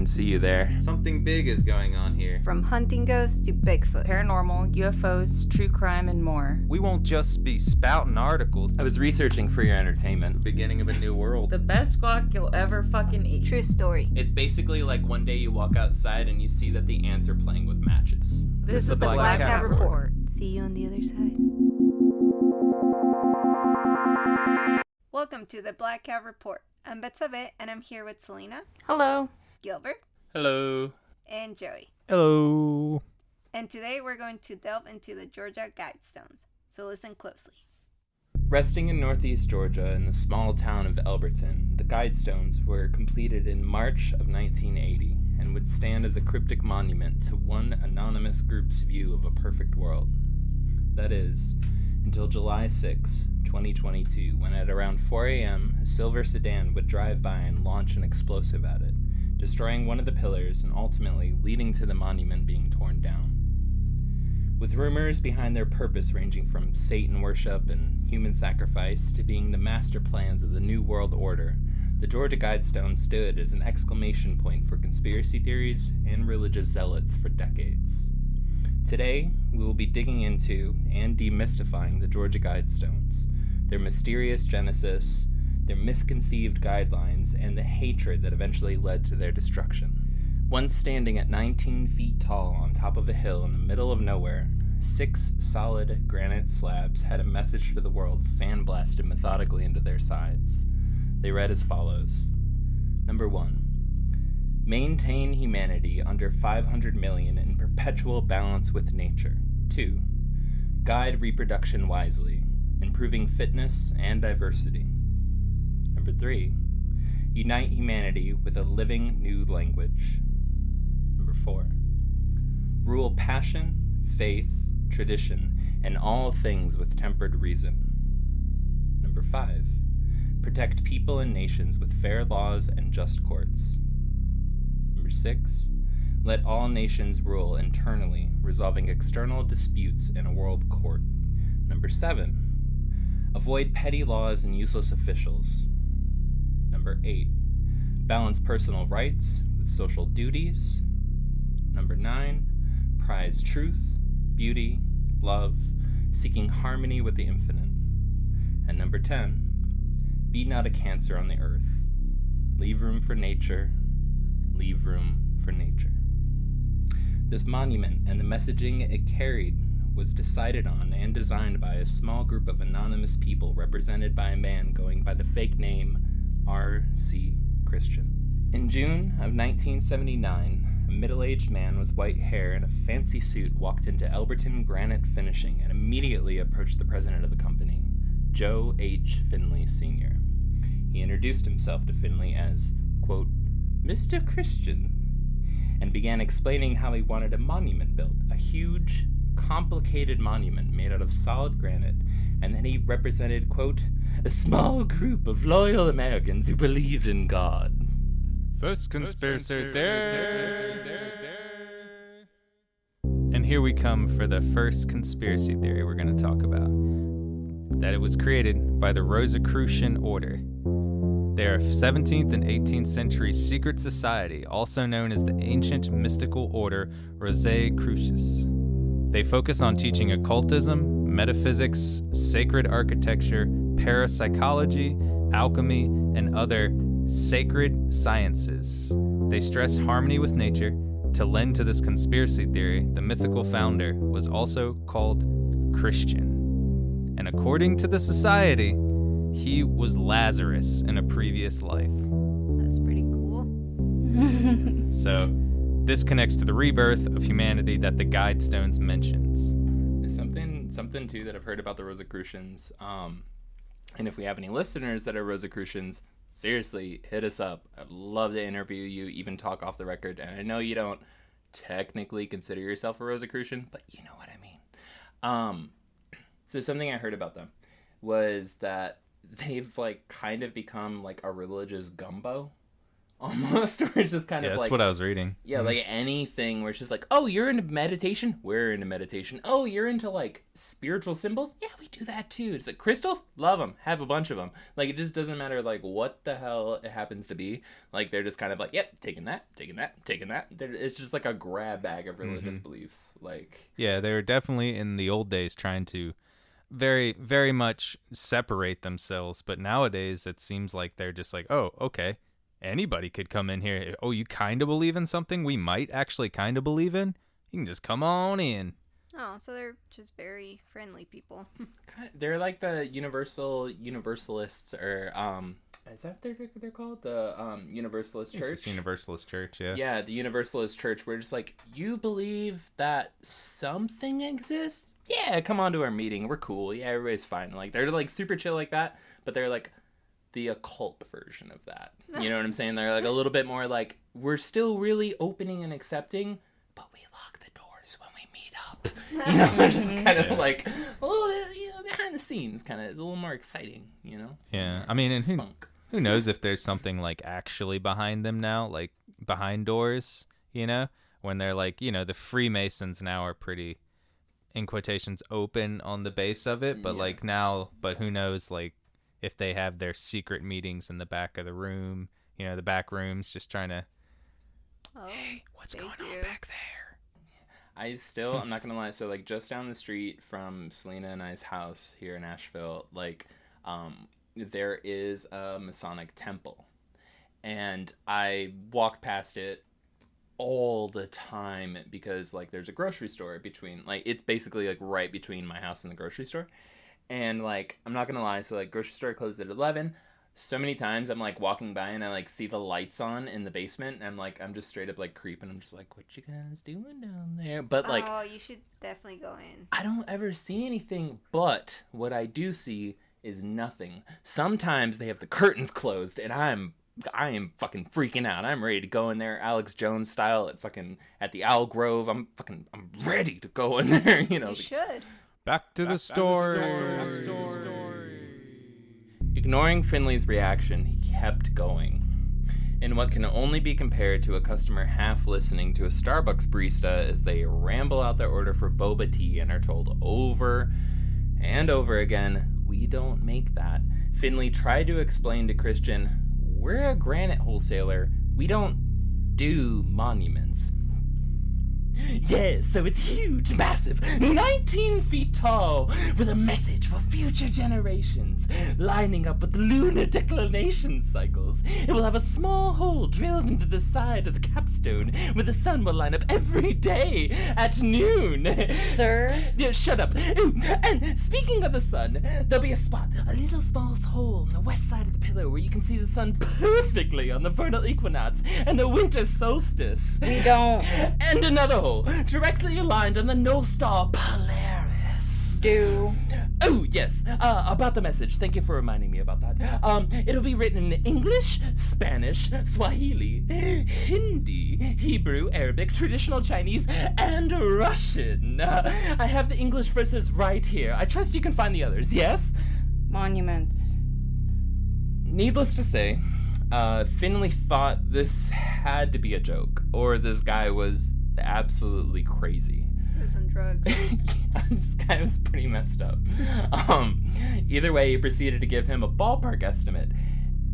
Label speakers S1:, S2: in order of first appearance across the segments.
S1: see you there.
S2: Something big is going on here.
S3: From hunting ghosts to Bigfoot,
S4: paranormal, UFOs, true crime, and more.
S5: We won't just be spouting articles.
S1: I was researching for your entertainment.
S2: The beginning of a new world.
S4: The best guac you'll ever fucking eat.
S3: True story.
S1: It's basically like one day you walk outside and you see that the ants are playing with matches.
S3: This is the Black Cat Report. See you on the other side. Welcome to the Black Cat Report. I'm Betsabe, and I'm here with Selena.
S4: Hello.
S3: Gilbert.
S1: Hello.
S3: And Joey.
S5: Hello.
S3: And today we're going to delve into the Georgia Guidestones, so listen closely.
S1: Resting in northeast Georgia in the small town of Elberton, the Guidestones were completed in March of 1980 and would stand as a cryptic monument to one anonymous group's view of a perfect world. That is, until July 6, 2022, when at around 4 a.m., a silver sedan would drive by and launch an explosive at it, destroying one of the pillars and ultimately leading to the monument being torn down. With rumors behind their purpose ranging from Satan worship and human sacrifice to being the master plans of the New World Order, the Georgia Guidestones stood as an exclamation point for conspiracy theories and religious zealots for decades. Today, we will be digging into and demystifying the Georgia Guidestones, their mysterious genesis, their misconceived guidelines, and the hatred that eventually led to their destruction. Once standing at 19 feet tall on top of a hill in the middle of nowhere, 6 solid granite slabs had a message to the world sandblasted methodically into their sides. They read as follows. Number 1. Maintain humanity under 500 million in perpetual balance with nature. 2. Guide reproduction wisely, improving fitness and diversity. Number 3. Unite humanity with a living new language. Number 4. Rule passion, faith, tradition, and all things with tempered reason. Number 5. Protect people and nations with fair laws and just courts. Number 6. Let all nations rule internally, resolving external disputes in a world court. Number 7. Avoid petty laws and useless officials. Number 8. Balance personal rights with social duties. Number 9. Prize truth, beauty, love, seeking harmony with the infinite. And number 10. Be not a cancer on the earth. Leave room for nature. Leave room for nature. This monument and the messaging it carried was decided on and designed by a small group of anonymous people represented by a man going by the fake name R.C. Christian. In June of 1979, a middle-aged man with white hair and a fancy suit walked into Elberton Granite Finishing and immediately approached the president of the company, Joe H. Finley Sr. He introduced himself to Finley as, quote, Mr. Christian, and began explaining how he wanted a monument built, a huge, complicated monument made out of solid granite, and that he represented, quote, a small group of loyal Americans who believed in God.
S5: First conspiracy theory. And here we come for the first conspiracy theory we're going to talk about. That it was created by the Rosicrucian Order. They are a 17th and 18th century secret society, also known as the Ancient Mystical Order Rosicrucius. They focus on teaching occultism, metaphysics, sacred architecture, parapsychology, alchemy, and other sacred sciences. They stress harmony with nature. To lend to this conspiracy theory, the mythical founder was also called Christian. And according to the society, he was Lazarus in a previous life.
S3: That's pretty cool.
S5: So, this connects to the rebirth of humanity that the Guidestones mentions.
S1: Something too that I've heard about the Rosicrucians, and if we have any listeners that are Rosicrucians, seriously, hit us up. I'd love to interview you, even talk off the record. And I know you don't technically consider yourself a Rosicrucian, but you know what I mean. So something I heard about them was that they've like kind of become like a religious gumbo. almost. Where it's just kind
S5: Yeah,
S1: of
S5: that's
S1: like
S5: what I was reading.
S1: yeah, like anything where it's just like, oh, you're into meditation? We're into meditation. Oh, you're into like spiritual symbols? Yeah, we do that too. It's like crystals? Love them. Have a bunch of them. Like it just doesn't matter like what the hell it happens to be. Like they're just kind of like, yep, taking that. It's just like a grab bag of religious beliefs. Like
S5: Yeah, they were definitely in the old days trying to very, very much separate themselves. But nowadays it seems like they're just like, oh, okay. Anybody could come in here. Oh, you kind of believe in something we might actually kind of believe in? You can just come on in.
S3: Oh, so they're just very friendly people.
S1: they're like the universalists, or is that what they're called? The Universalist
S5: It's
S1: Church.
S5: just Universalist Church, yeah.
S1: Yeah, the Universalist Church. We're just like, you believe that something exists? Yeah, come on to our meeting. We're cool. Yeah, everybody's fine. Like they're like super chill like that, but they're like the occult version of that. You know what I'm saying? They're like a little bit more like, we're still really opening and accepting, but we lock the doors when we meet up. You know, just kind of like a little bit, you know, behind the scenes, kind of. It's a little more exciting, you know?
S5: Yeah, I mean, and
S1: Spunk.
S5: who knows if there's something like actually behind them now, like behind doors, you know? When they're like, you know, the Freemasons now are pretty, in quotations, open on the base of it, but like now, but who knows, like, if they have their secret meetings in the back of the room, you know, the back rooms, just trying to, hey, what's going on back there?
S1: I'm not gonna lie, so like just down the street from Selena and I's house here in Asheville, like there is a Masonic temple, and I walk past it all the time because like there's a grocery store between, like it's basically like right between my house and the grocery store. And, like, I'm not gonna lie, so, like, grocery store closed at 11. So many times I'm, like, walking by and I, like, see the lights on in the basement. And, like, I'm just straight up, like, creeping. I'm just like, what you guys doing down there? But, like...
S3: Oh, you should definitely go in.
S1: I don't ever see anything, but what I do see is nothing. Sometimes they have the curtains closed, and I am fucking freaking out. I'm ready to go in there, Alex Jones style, at the Owl Grove. I'm ready to go in there, you know.
S3: You should.
S5: Back to the story.
S1: Ignoring Finley's reaction, he kept going. In what can only be compared to a customer half listening to a Starbucks barista as they ramble out their order for boba tea and are told over and over again, we don't make that. Finley tried to explain to Christian, we're a granite wholesaler. We don't do monuments. Yes, so it's huge, massive, 19 feet tall, with a message for future generations, lining up with lunar declination cycles. It will have a small hole drilled into the side of the capstone, where the sun will line up every day at noon.
S4: Sir?
S1: Yeah, shut up. Ooh, and speaking of the sun, there'll be a little small hole on the west side of the pillar where you can see the sun perfectly on the vernal equinox and the winter solstice.
S4: We don't
S1: And another hole, directly aligned on the North Star Polaris.
S4: do.
S1: Oh, yes. About the message. Thank you for reminding me about that. It'll be written in English, Spanish, Swahili, Hindi, Hebrew, Arabic, traditional Chinese, and Russian. I have the English verses right here. I trust you can find the others, yes?
S4: Monuments.
S1: Needless to say, Finley thought this had to be a joke, or this guy was absolutely crazy.
S3: He was on drugs.
S1: Yeah, this guy was pretty messed up. Either way, he proceeded to give him a ballpark estimate.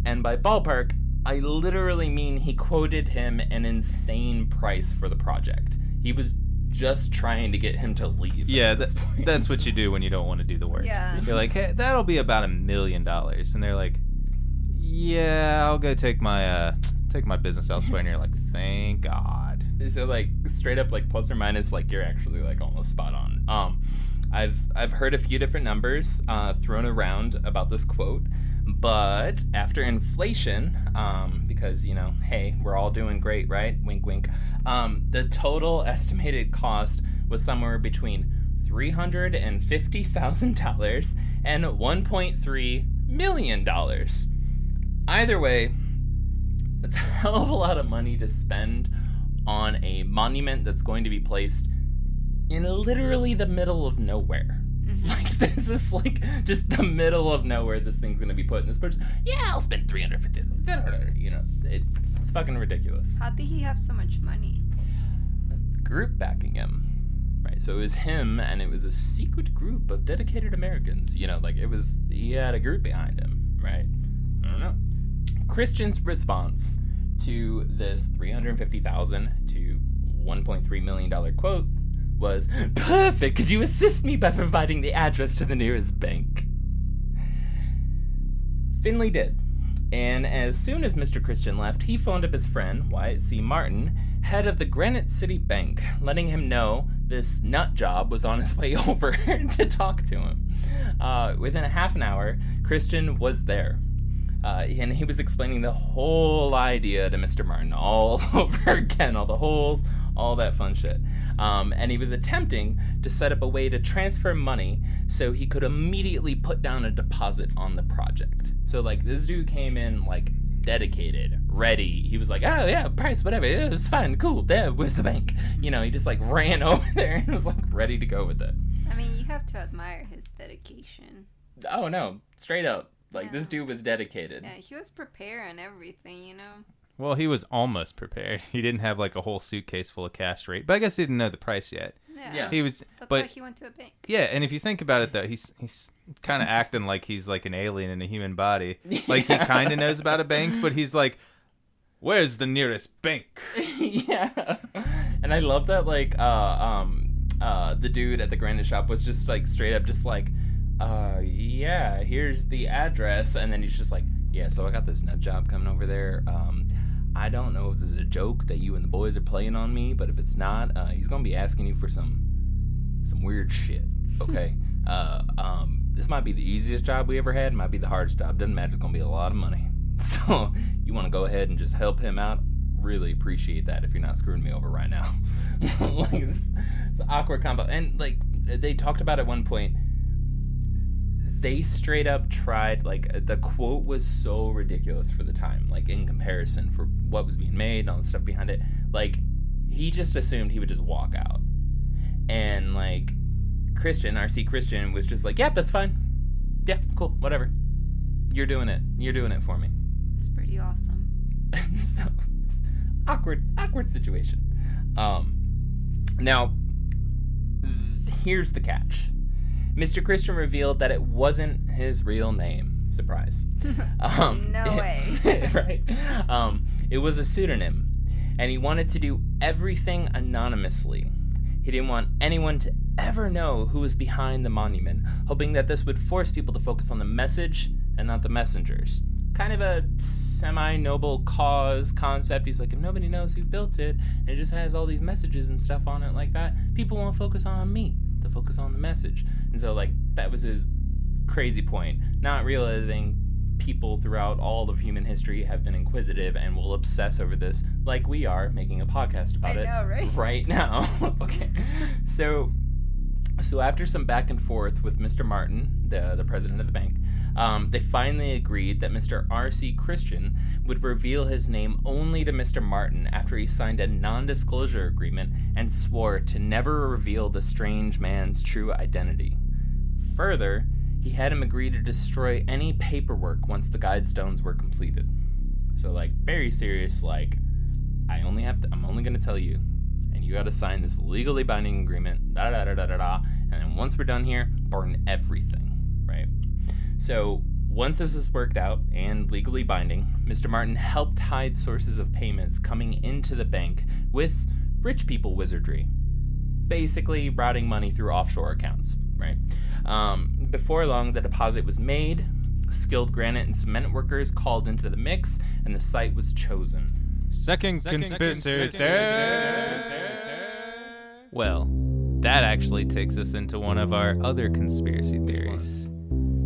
S1: And by ballpark, I literally mean he quoted him an insane price for the project. He was just trying to get him to leave.
S5: Yeah, that's what you do when you don't want to do the work.
S3: Yeah.
S5: You're like, hey, that'll be about $1 million. And they're like, yeah, I'll go take my business elsewhere. And you're like, thank God.
S1: So like straight up like plus or minus, like you're actually like almost spot on. I've heard a few different numbers thrown around about this quote, but after inflation, because you know, hey, we're all doing great, right? Wink, wink. The total estimated cost was somewhere between $350,000 and $1.3 million. Either way, that's a hell of a lot of money to spend on a monument that's going to be placed in literally the middle of nowhere. Like, this is, like, just the middle of nowhere this thing's gonna be put. And this person, yeah, I'll spend $350. You know, it's fucking ridiculous.
S3: How did he have so much money?
S1: Group backing him. Right, so it was him, and it was a secret group of dedicated Americans. You know, like, he had a group behind him, right? I don't know. Christian's response to this $350,000 to $1.3 million quote was, "Perfect, could you assist me by providing the address to the nearest bank?" Finley did. And as soon as Mr. Christian left, he phoned up his friend, Wyatt C. Martin, head of the Granite City Bank, letting him know this nut job was on his way over to talk to him. Within a half an hour, Christian was there. And he was explaining the whole idea to Mr. Martin all over again, all the holes, all that fun shit. And he was attempting to set up a way to transfer money so he could immediately put down a deposit on the project. So, like, this dude came in, like, dedicated, ready. He was like, oh, yeah, price, whatever. Yeah, it's fine, cool. There, where's the bank? You know, he just, like, ran over there and was, like, ready to go with it.
S3: I mean, you have to admire his dedication.
S1: Oh, no, straight up. Like,
S3: Yeah.
S1: This dude was dedicated.
S3: Yeah, he was prepared and everything, you know?
S5: Well, he was almost prepared. He didn't have like a whole suitcase full of cash rate, but I guess he didn't know the price yet.
S1: Yeah.
S5: He was,
S3: That's
S5: but
S3: why he went to a bank.
S5: yeah. And if you think about it, though, he's kind of acting like he's like an alien in a human body. Like he kind of knows about a bank, but he's like, "Where's the nearest bank?"
S1: Yeah. And I love that, like, the dude at the granite shop was just, like, straight up just like, yeah, here's the address. And then he's just like, yeah, so I got this nut job coming over there. I don't know if this is a joke that you and the boys are playing on me, but if it's not, he's gonna be asking you for some weird shit, okay? This might be the easiest job we ever had, might be the hardest job, doesn't matter, it's gonna be a lot of money. So, you wanna go ahead and just help him out? Really appreciate that if you're not screwing me over right now. Like, it's an awkward combo. And, like, they talked about at one point, they straight up tried, like, the quote was so ridiculous for the time, like, in comparison for what was being made and all the stuff behind it. Like, he just assumed he would just walk out. And, like, Christian, R.C. Christian, was just like, yep, that's fine. Yeah, cool, whatever. You're doing it. You're doing it for me.
S3: That's pretty awesome.
S1: So, it's awkward situation. Now, here's the catch. Mr. Christian revealed that it wasn't his real name. Surprise.
S3: No way.
S1: Right? It was a pseudonym, and he wanted to do everything anonymously. He didn't want anyone to ever know who was behind the monument, hoping that this would force people to focus on the message and not the messengers. Kind of a semi-noble cause concept. He's like, if nobody knows who built it, and it just has all these messages and stuff on it like that, people won't focus on me. They'll focus on the message. And so, like, that was his crazy point. Not realizing people throughout all of human history have been inquisitive and will obsess over this, like we are making a podcast about it
S3: know, right?
S1: right now. Okay. So after some back and forth with Mr. Martin, the president of the bank, they finally agreed that Mr. R.C. Christian would reveal his name only to Mr. Martin after he signed a non-disclosure agreement and swore to never reveal the strange man's true identity. Further, he had him agree to destroy any paperwork once the Guidestones were completed. So, like, very serious, like, I'm only going to tell you, and you got to sign this legally binding agreement, and then once we're done here, burn everything, right? So, once this was worked out and legally binding, Mr. Martin helped hide sources of payments coming into the bank with rich people wizardry, basically routing money through offshore accounts, right? Before long, the deposit was made, skilled granite and cement workers called into the mix, and the site was chosen.
S5: Second conspiracy theory. Well, that actually takes us into one of our other conspiracy theories.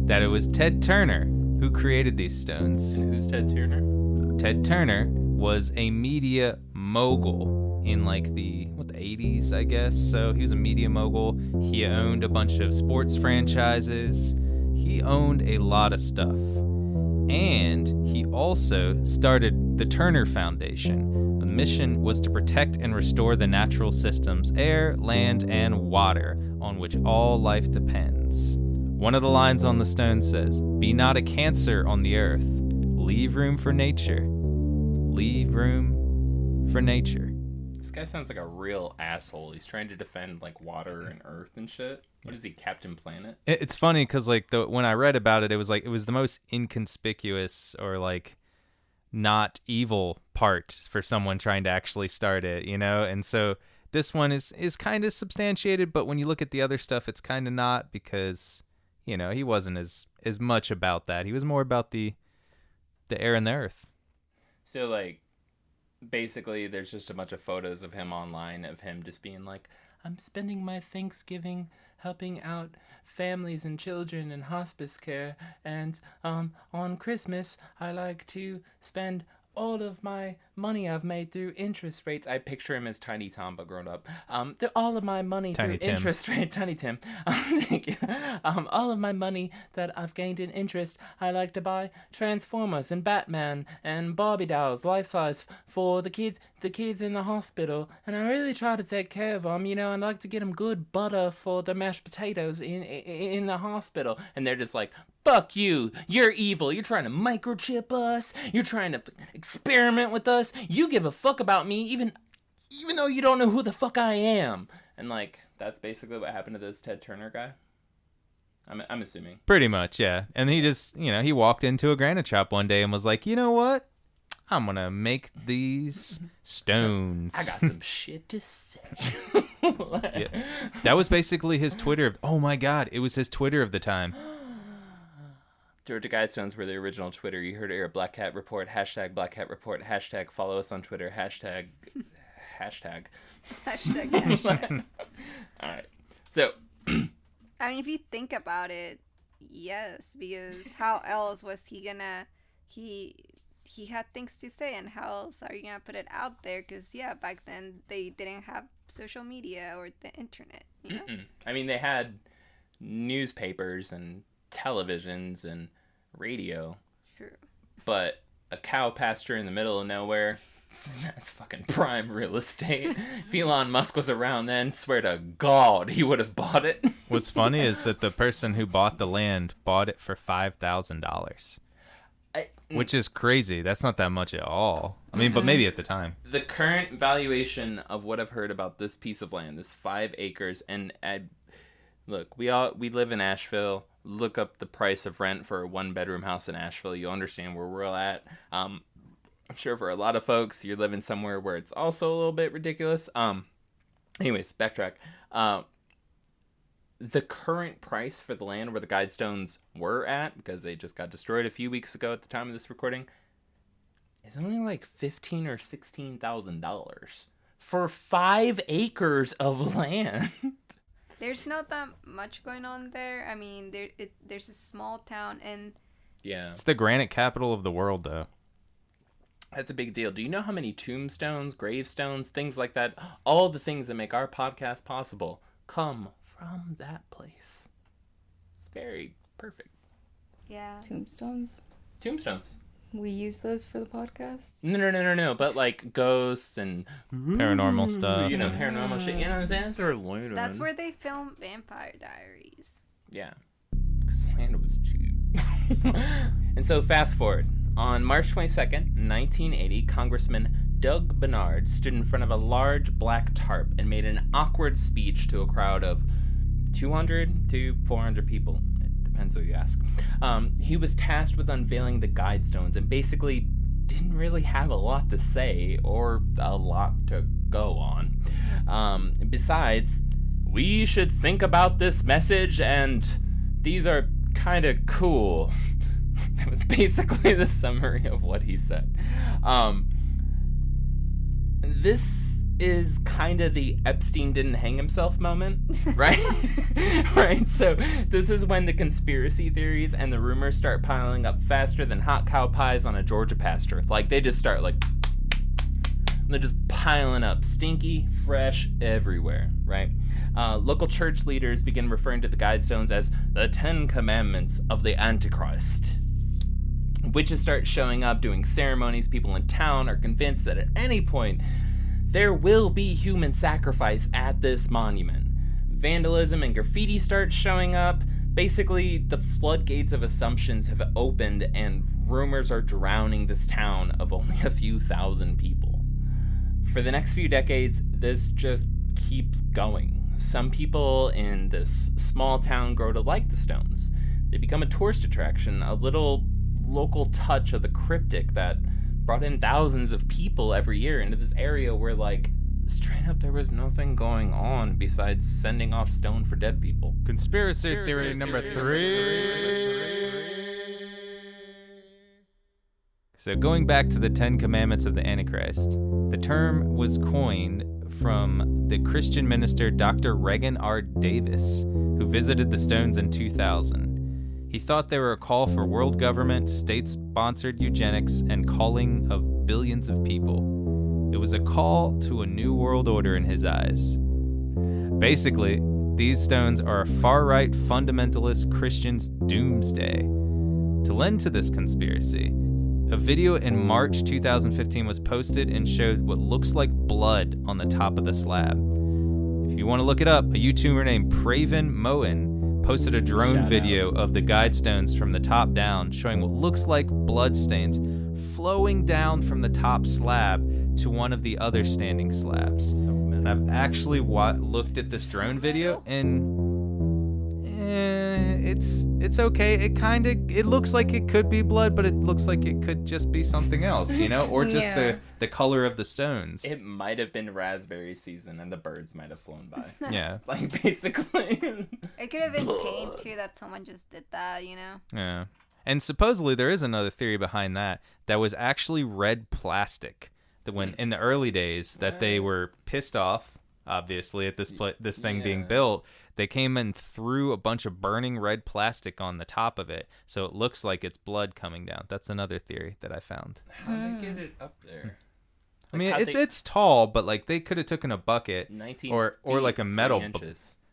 S5: That it was Ted Turner who created these stones.
S1: Who's Ted Turner?
S5: Ted Turner was a media mogul in like the 80s, I guess. So he was a media mogul. He owned a bunch of sports franchises. He owned a lot of stuff. And he also started the Turner Foundation. The mission was to protect and restore the natural systems, air, land, and water, on which all life depends. Guidestones. One of the lines on the stone says, "Be not a cancer on the earth. Leave room for nature. Leave room for nature."
S1: This guy sounds like a real asshole. He's trying to defend like water and earth and shit. What is he, Captain Planet?
S5: It's funny because like when I read about it, it was the most inconspicuous or like not evil part for someone trying to actually start it, you know? And so this one is kind of substantiated, but when you look at the other stuff, it's kind of not, because, you know, he wasn't as much about that. He was more about the air and the earth.
S1: So like, basically there's just a bunch of photos of him online of him just being like, "I'm spending my Thanksgiving helping out families and children in hospice care, and on Christmas I like to spend all of my money I've made through interest rates." I picture him as Tiny Tom, but grown up. All of my money
S5: Tiny
S1: through
S5: Tim.
S1: interest rate, Tiny Tim. Thank you. All of my money that I've gained in interest, I like to buy Transformers and Batman and Barbie dolls, life size, for the kids in the hospital. And I really try to take care of them. You know, I'd like to get them good butter for the mashed potatoes in the hospital. And they're just like, "Fuck you, you're evil, you're trying to microchip us, you're trying to experiment with us, you give a fuck about me, even though you don't know who the fuck I am." And like, that's basically what happened to this Ted Turner guy. I'm assuming.
S5: Pretty much, yeah. And he just, you know, he walked into a granite shop one day and was like, "You know what? I'm going to make these stones."
S1: I got some shit to say.
S5: Yeah. That was basically his Twitter. Oh my God, it was his Twitter of the time.
S1: Georgia Guidestones were the original Twitter. You heard it here. Black Cat Report, hashtag Black Cat Report, hashtag follow us on Twitter, hashtag.
S3: Hashtag.
S1: All right. So,
S3: I mean, if you think about it, yes, because how else was he gonna? He had things to say, and how else are you gonna put it out there? Because yeah, back then they didn't have social media or the internet. You know?
S1: I mean, they had newspapers and televisions and radio.
S3: True.
S1: But a cow pasture in the middle of nowhere, that's fucking prime real estate. If Elon Musk was around then, swear to God, he would have bought it.
S5: What's funny is that the person who bought the land bought it for $5,000, which is crazy. That's not that much at all. I mean, but maybe at the time.
S1: The current valuation of what I've heard about this piece of land, this 5 acres, and look, we live in Asheville. Look up the price of rent for a 1-bedroom house in Asheville. You'll understand where we're at. I'm sure for a lot of folks, you're living somewhere where it's also a little bit ridiculous. Anyways, backtrack. The current price for the land where the Guidestones were at, because they just got destroyed a few weeks ago at the time of this recording, is only like $15,000 or $16,000 for 5 acres of land.
S3: There's not that much going on there. I mean, there's a small town, and
S1: Yeah.
S5: It's the granite capital of the world, though.
S1: That's a big deal. Do you know how many tombstones, gravestones, things like that, all the things that make our podcast possible come from that place? It's very perfect.
S3: yeah.
S4: Tombstones?
S1: Tombstones.
S4: We use those for the podcast?
S1: No. But like ghosts and
S5: Paranormal stuff.
S1: You know, paranormal shit. You know what I'm saying? That's where later.
S3: That's where they film Vampire Diaries.
S1: Yeah. Because land was cheap. And so fast forward. On March 22nd, 1980, Congressman Doug Bernard stood in front of a large black tarp and made an awkward speech to a crowd of 200 to 400 people. It depends who you ask. He was tasked with unveiling the Guidestones and basically didn't really have a lot to say or a lot to go on. Besides, we should think about this message and these are kind of cool. That was basically the summary of what he said. This is kind of the Epstein didn't hang himself moment, right? Right? So this is when the conspiracy theories and the rumors start piling up faster than hot cow pies on a Georgia pasture. Like, they just start, like, they're just piling up, stinky, fresh, everywhere, right? Local church leaders begin referring to the Guidestones as the 10 Commandments of the Antichrist. Witches start showing up, doing ceremonies. People in town are convinced that at any point there will be human sacrifice at this monument. Vandalism and graffiti start showing up. Basically, the floodgates of assumptions have opened, and rumors are drowning this town of only a few thousand people. For the next few decades, this just keeps going. Some people in this small town grow to like the stones. They become a tourist attraction, a little local touch of the cryptic that brought in thousands of people every year into this area where, like, straight up there was nothing going on besides sending off stone for dead people.
S5: Conspiracy theory number 3. So going back to the 10 Commandments of the Antichrist, the term was coined from the Christian minister Dr. Regan R. Davis, who visited the stones in 2000. He thought they were a call for world government, state-sponsored eugenics, and calling of billions of people. It was a call to a new world order in his eyes. Basically, these stones are a far-right fundamentalist Christian's doomsday. To lend to this conspiracy, a video in March 2015 was posted and showed what looks like blood on the top of the slab. If you want to look it up, a YouTuber named Praven Moen posted a drone video of the Guidestones from the top down, showing what looks like blood stains flowing down from the top slab to one of the other standing slabs. And I've actually looked at this drone video, and it's okay. It looks like it could be blood, but it looks like it could just be something else, you know, or just the color of the stones.
S1: It might have been raspberry season, and the birds might have flown by.
S5: Yeah,
S1: like basically.
S3: It could have been paint too, that someone just did that, you know.
S5: Yeah, and supposedly there is another theory behind that was actually red plastic. That when in the early days that they were pissed off, obviously at this thing being built. They came and threw a bunch of burning red plastic on the top of it, so it looks like it's blood coming down. That's another theory that I found.
S1: How'd they get it up there?
S5: I mean, it's tall, but like they could have taken a bucket or like a metal.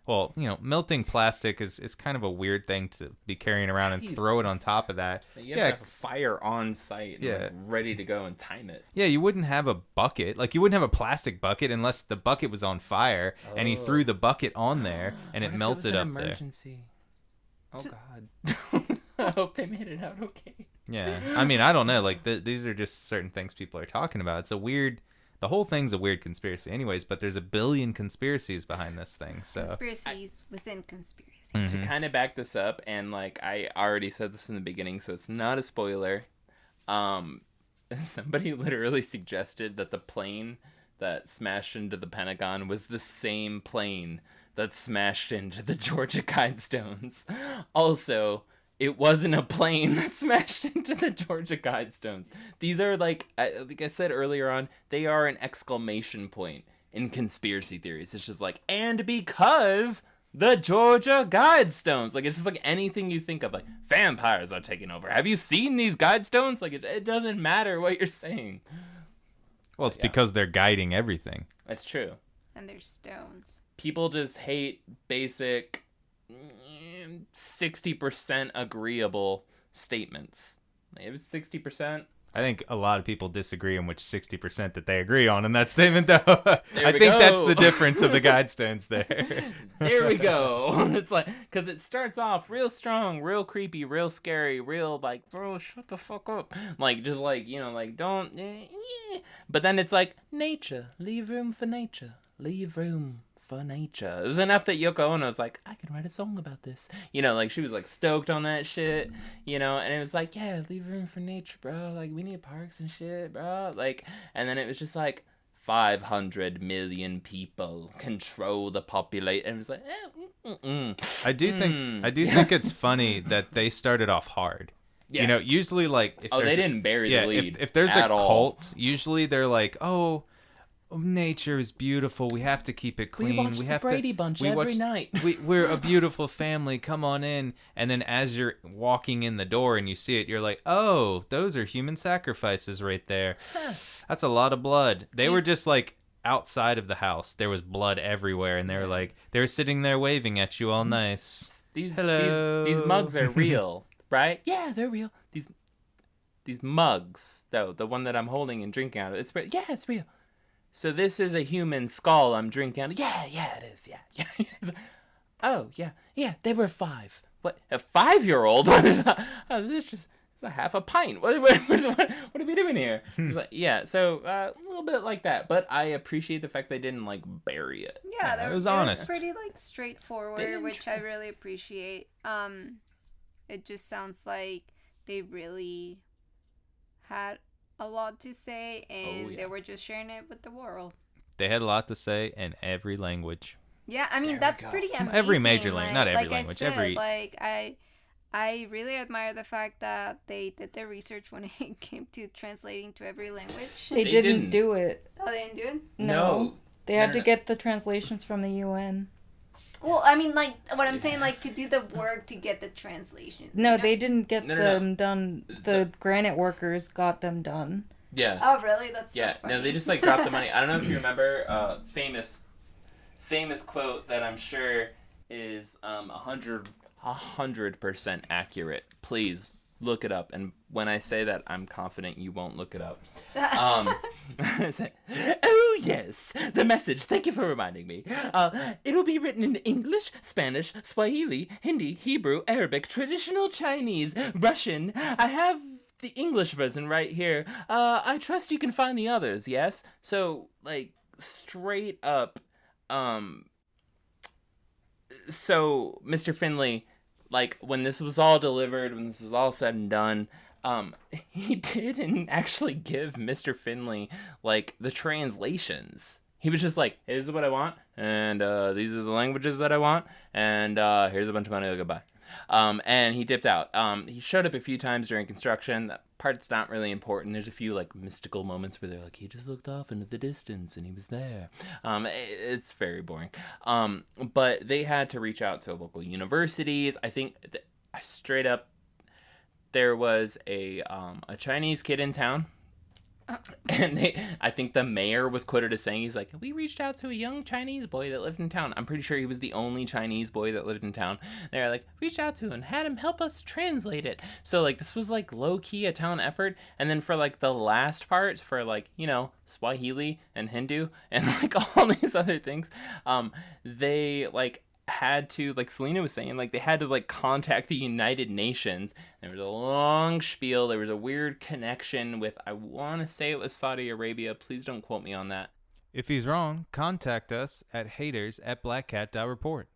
S5: Well, you know, melting plastic is kind of a weird thing to be carrying around and throw it on top of that.
S1: You have to have a fire on site and like, ready to go and time it.
S5: Yeah, you wouldn't have a bucket. Like, you wouldn't have a plastic bucket unless the bucket was on fire and he threw the bucket on there and it melted up
S1: emergency? There. Oh, God. I hope they made it out okay.
S5: Yeah. I mean, I don't know. Like, these are just certain things people are talking about. It's a weird... The whole thing's a weird conspiracy anyways, but there's a billion conspiracies behind this thing. So
S3: conspiracies within conspiracies.
S5: Mm-hmm.
S1: To kind of back this up, and like I already said this in the beginning, so it's not a spoiler. Somebody literally suggested that the plane that smashed into the Pentagon was the same plane that smashed into the Georgia Guidestones. Also, it wasn't a plane that smashed into the Georgia Guidestones. These are like I said earlier on, they are an exclamation point in conspiracy theories. It's just like, and because the Georgia Guidestones. Like, it's just like anything you think of, like, vampires are taking over. Have you seen these Guidestones? Like, it doesn't matter what you're saying.
S5: Well, it's because they're guiding everything.
S1: That's true.
S3: And they're stones.
S1: People just hate basic 60% agreeable statements. If it's 60%,
S5: I think a lot of people disagree on which 60% that they agree on in that statement, though. I think that's the difference of the Guidestones there.
S1: There we go. It's like, because it starts off real strong, real creepy, real scary, real like, bro, shut the fuck up. Like, just like, you know, like, don't. But then it's like, nature. Leave room for nature. Leave room for nature. It was enough that Yoko Ono was like, I can write a song about this. You know, like, she was like stoked on that shit, you know, and it was like, yeah, leave room for nature, bro. Like, we need parks and shit, bro. Like, and then it was just like, 500 million people control the population. And it was like,
S5: I do think it's funny that they started off hard. Yeah. You know, usually like if
S1: they didn't bury the lead.
S5: If there's a
S1: all.
S5: cult, usually they're like, oh, nature is beautiful. We have to keep it clean.
S1: We watch the Brady Bunch every night.
S5: We're a beautiful family. Come on in. And then as you're walking in the door and you see it, you're like, oh, those are human sacrifices right there. That's a lot of blood. They were just like outside of the house. There was blood everywhere, and they were like, they were sitting there waving at you all nice. Hello.
S1: These mugs are real, right? Yeah, they're real. These mugs, though, the one that I'm holding and drinking out of, it's real. So this is a human skull I'm drinking out of. Yeah, it is. Yeah. Oh, yeah. They were 5. what, a 5-year-old? What is that? Oh, this is just a half a pint. What are we doing here? He's like, yeah, so a little bit like that, but I appreciate the fact they didn't like bury it.
S3: Yeah,
S5: that was honest.
S3: It was pretty like straightforward, which I really appreciate. It just sounds like they really had a lot to say, and they were just sharing it with the world.
S5: They had a lot to say in every language.
S3: Yeah, I mean, that's pretty amazing.
S5: Every major language, not every
S3: like
S5: language,
S3: I said,
S5: every.
S3: Like I really admire the fact that they did their research when it came to translating to every language.
S4: They didn't do it.
S3: Oh, they didn't do it?
S4: No. They had to get the translations from the UN.
S3: Well, I mean, like, what I'm saying, like, to do the work to get the translation.
S4: No, they didn't get them done. The granite workers got them done.
S1: Yeah.
S3: Oh, really? That's so funny.
S1: No, they just, like, dropped the money. I don't know if you remember famous quote that I'm sure is 100% accurate. Please look it up. And when I say that, I'm confident you won't look it up. Oh, yes. The message. Thank you for reminding me. It'll be written in English, Spanish, Swahili, Hindi, Hebrew, Arabic, traditional Chinese, Russian. I have the English version right here. I trust you can find the others, yes? So, like, straight up, so, Mr. Finley, like, when this was all delivered, when this was all said and done, he didn't actually give Mr. Finley, like, the translations. He was just like, hey, this is what I want, and these are the languages that I want, and here's a bunch of money, goodbye. And he dipped out. He showed up a few times during construction. That part's not really important. There's a few, like, mystical moments where they're like, he just looked off into the distance and he was there. It's very boring. But they had to reach out to local universities. I think straight up, there was a Chinese kid in town. And I think the mayor was quoted as saying, he's like, we reached out to a young Chinese boy that lived in town. I'm pretty sure he was the only Chinese boy that lived in town. They're like, reached out to him and had him help us translate it. So, like, this was, like, low-key a town effort. And then for, like, the last parts, for, like, you know, Swahili and Hindu and, like, all these other things, they, like, had to, like Selena was saying, like, they had to, like, contact the United Nations. There was a long spiel. There was a weird connection with, I want to say it was Saudi Arabia. Please don't quote me on that.
S5: If he's wrong, contact us at haters@blackcat.report.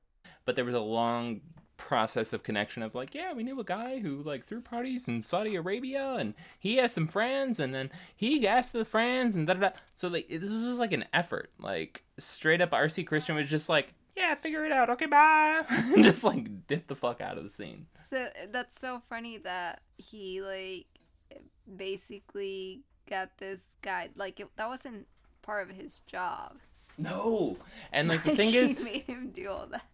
S1: But there was a long process of connection of, like, yeah, we knew a guy who, like, threw parties in Saudi Arabia, and he had some friends, and then he asked the friends, and da-da-da. So, like, this was, like, an effort. Like, straight up R.C. Christian was just like, yeah, figure it out. Okay, bye. And just, like, dip the fuck out of the scene.
S3: So that's so funny that he, like, basically got this guy. Like, that wasn't part of his job.
S1: No. And, like, the thing is,
S3: he made him do all that.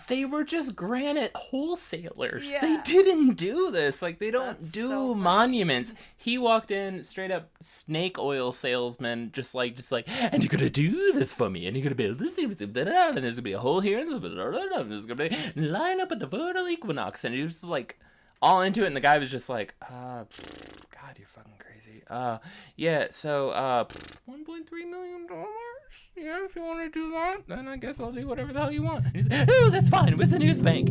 S1: They were just granite wholesalers.
S3: Yeah.
S1: They didn't do this. Like, they don't
S3: That's
S1: do
S3: so funny.
S1: monuments. He walked in, straight up snake oil salesman, just like, and you're gonna do this for me, and you're gonna build this, and there's gonna be a hole here, and there's gonna be line up at the vernal equinox, and he was just, like, all into it, and the guy was just like, God, you're fucking crazy. Yeah, so, $1.3 million? Yeah, if you want to do that, then I guess I'll do whatever the hell you want. And he's like, oh, that's fine. Where's the news bank?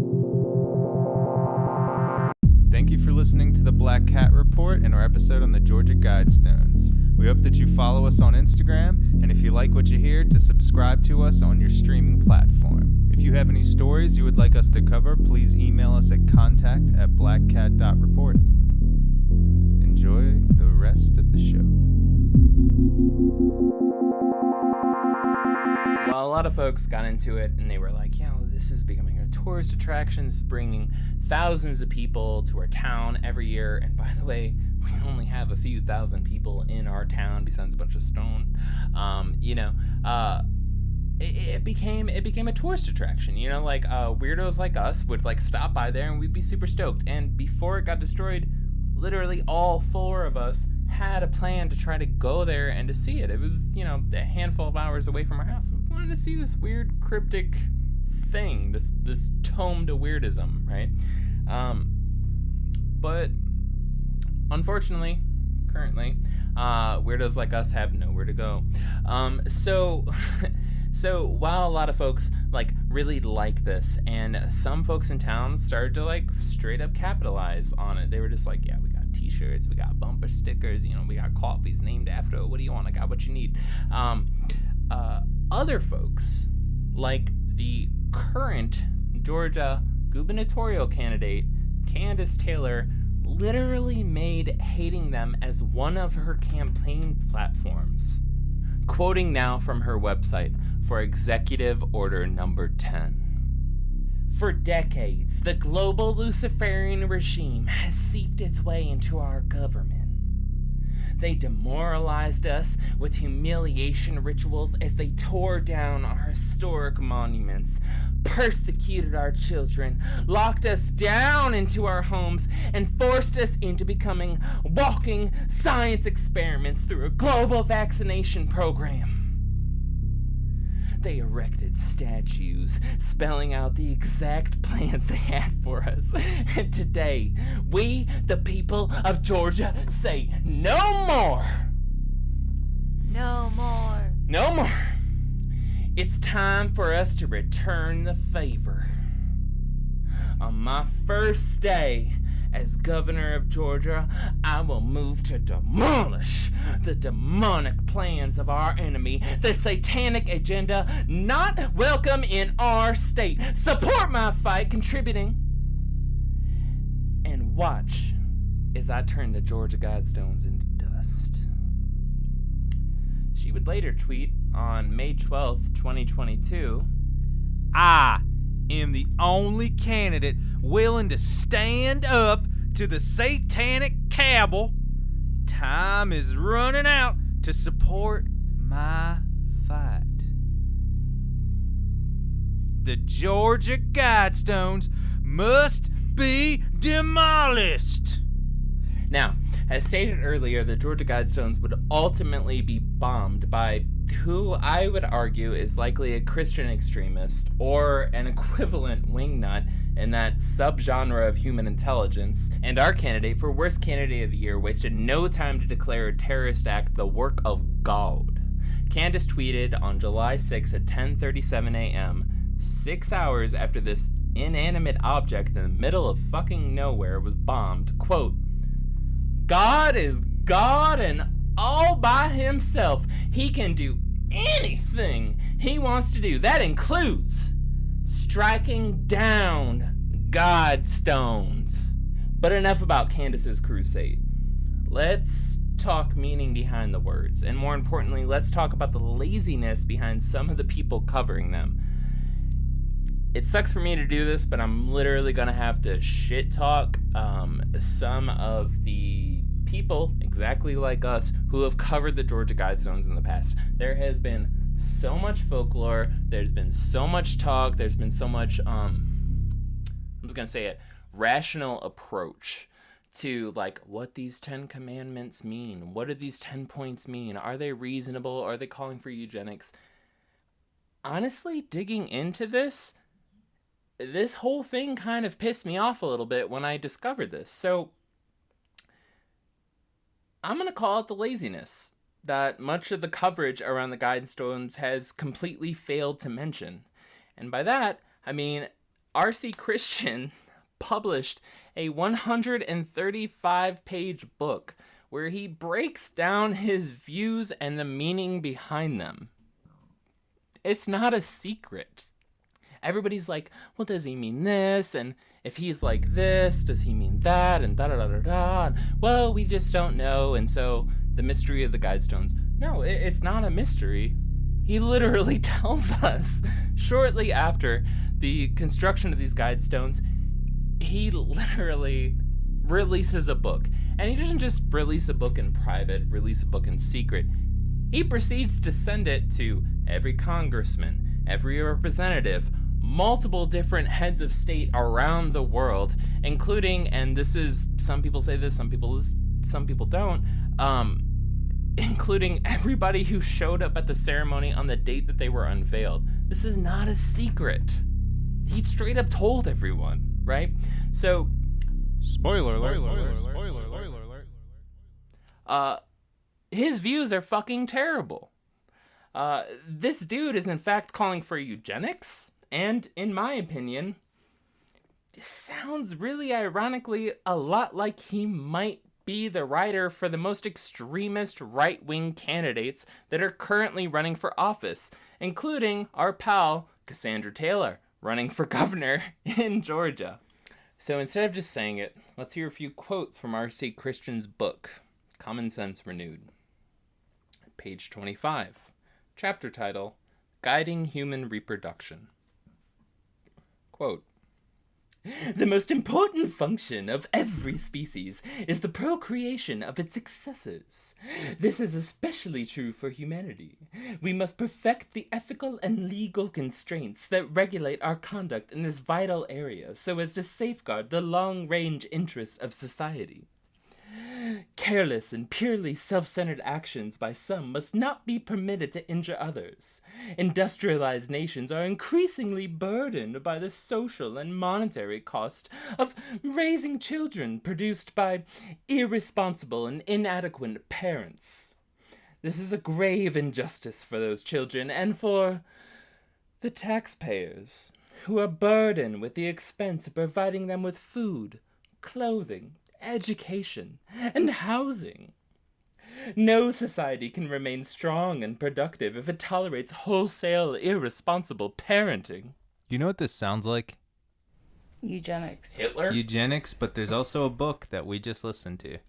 S5: Thank you for listening to the Black Cat Report and our episode on the Georgia Guidestones. We hope that you follow us on Instagram, and if you like what you hear, to subscribe to us on your streaming platform. If you have any stories you would like us to cover, please email us at contact@blackcat.report. Enjoy the rest of the show.
S1: Well, a lot of folks got into it, and they were like, this is becoming a tourist attraction. This is bringing thousands of people to our town every year. And by the way, we only have a few thousand people in our town besides a bunch of stone. It became a tourist attraction. Like, weirdos like us would, like, stop by there and we'd be super stoked. And before it got destroyed, literally all 4 of us had a plan to try to go there and to see it. It was, a handful of hours away from our house. We wanted to see this weird cryptic thing, this tome to weirdism, right? But unfortunately, currently, weirdos like us have nowhere to go. So So while a lot of folks really like this, and some folks in town started to straight up capitalize on it. They were just yeah, we got t-shirts, we got bumper stickers, we got coffees named after it. What do you want? I got what you need. Other folks, like the current Georgia gubernatorial candidate, Candace Taylor, literally made hating them as one of her campaign platforms. Quoting now from her website for Executive Order Number 10. For decades, the global Luciferian regime has seeped its way into our government. They demoralized us with humiliation rituals as they tore down our historic monuments, persecuted our children, locked us down into our homes, and forced us into becoming walking science experiments through a global vaccination program. They erected statues, spelling out the exact plans they had for us. And today, we, the people of Georgia, say no more.
S3: No more.
S1: No more. It's time for us to return the favor. On my first day as governor of Georgia, I will move to demolish the demonic plans of our enemy, the satanic agenda not welcome in our state. Support my fight contributing, and watch as I turn the Georgia Guidestones into dust. She would later tweet on May 12th, 2022,
S5: I am the only candidate willing to stand up to the satanic cabal. Time is running out to support my fight. The Georgia Guidestones must be demolished.
S1: Now, as stated earlier, the Georgia Guidestones would ultimately be bombed by who I would argue is likely a Christian extremist or an equivalent wingnut in that subgenre of human intelligence, and our candidate for Worst Candidate of the Year wasted no time to declare a terrorist act the work of God. Candace tweeted on July 6 at 10:37 a.m., 6 hours after this inanimate object in the middle of fucking nowhere was bombed, quote, God is God and all by himself. He can do anything he wants to do. That includes striking down Guidestones. But enough about Candace's crusade. Let's talk meaning behind the words. And more importantly, let's talk about the laziness behind some of the people covering them. It sucks for me to do this, but I'm literally going to have to shit talk some of the people, exactly like us, who have covered the Georgia Guidestones in the past. There has been so much folklore, there's been so much talk, there's been so much, I'm just going to say it, rational approach to what these 10 commandments mean. What do these 10 points mean? Are they reasonable? Are they calling for eugenics? Honestly, digging into this whole thing kind of pissed me off a little bit when I discovered this. So I'm going to call it the laziness that much of the coverage around the Guidestones has completely failed to mention. And by that, I mean R.C. Christian published a 135-page book where he breaks down his views and the meaning behind them. It's not a secret. Everybody's like, well, does he mean this? And if he's like this, does he mean that? And da-da-da-da-da. Well, we just don't know. And so the mystery of the Guidestones. No, it's not a mystery. He literally tells us shortly after the construction of these Guidestones, he literally releases a book. And he doesn't just release a book in private, release a book in secret. He proceeds to send it to every congressman, every representative, multiple different heads of state around the world, including, and this is, some people say this, some people don't, including everybody who showed up at the ceremony on the date that they were unveiled. This is not a secret. He straight up told everyone, right? So,
S5: Spoiler alert.
S1: His views are fucking terrible. This dude is in fact calling for eugenics, and in my opinion, it sounds really ironically a lot like he might be the writer for the most extremist right-wing candidates that are currently running for office, including our pal Cassandra Taylor, running for governor in Georgia. So instead of just saying it, let's hear a few quotes from R.C. Christian's book, Common Sense Renewed. Page 25. Chapter title, Guiding Human Reproduction. Quote, "The most important function of every species is the procreation of its successors. This is especially true for humanity. We must perfect the ethical and legal constraints that regulate our conduct in this vital area so as to safeguard the long-range interests of society. Careless and purely self-centered actions by some must not be permitted to injure others. Industrialized nations are increasingly burdened by the social and monetary cost of raising children produced by irresponsible and inadequate parents. This is a grave injustice for those children and for the taxpayers, who are burdened with the expense of providing them with food, clothing, education, and housing. No society can remain strong and productive if it tolerates wholesale, irresponsible parenting."
S5: You know what this sounds like?
S4: Eugenics.
S1: Hitler?
S5: Eugenics, but there's also a book that we just listened to.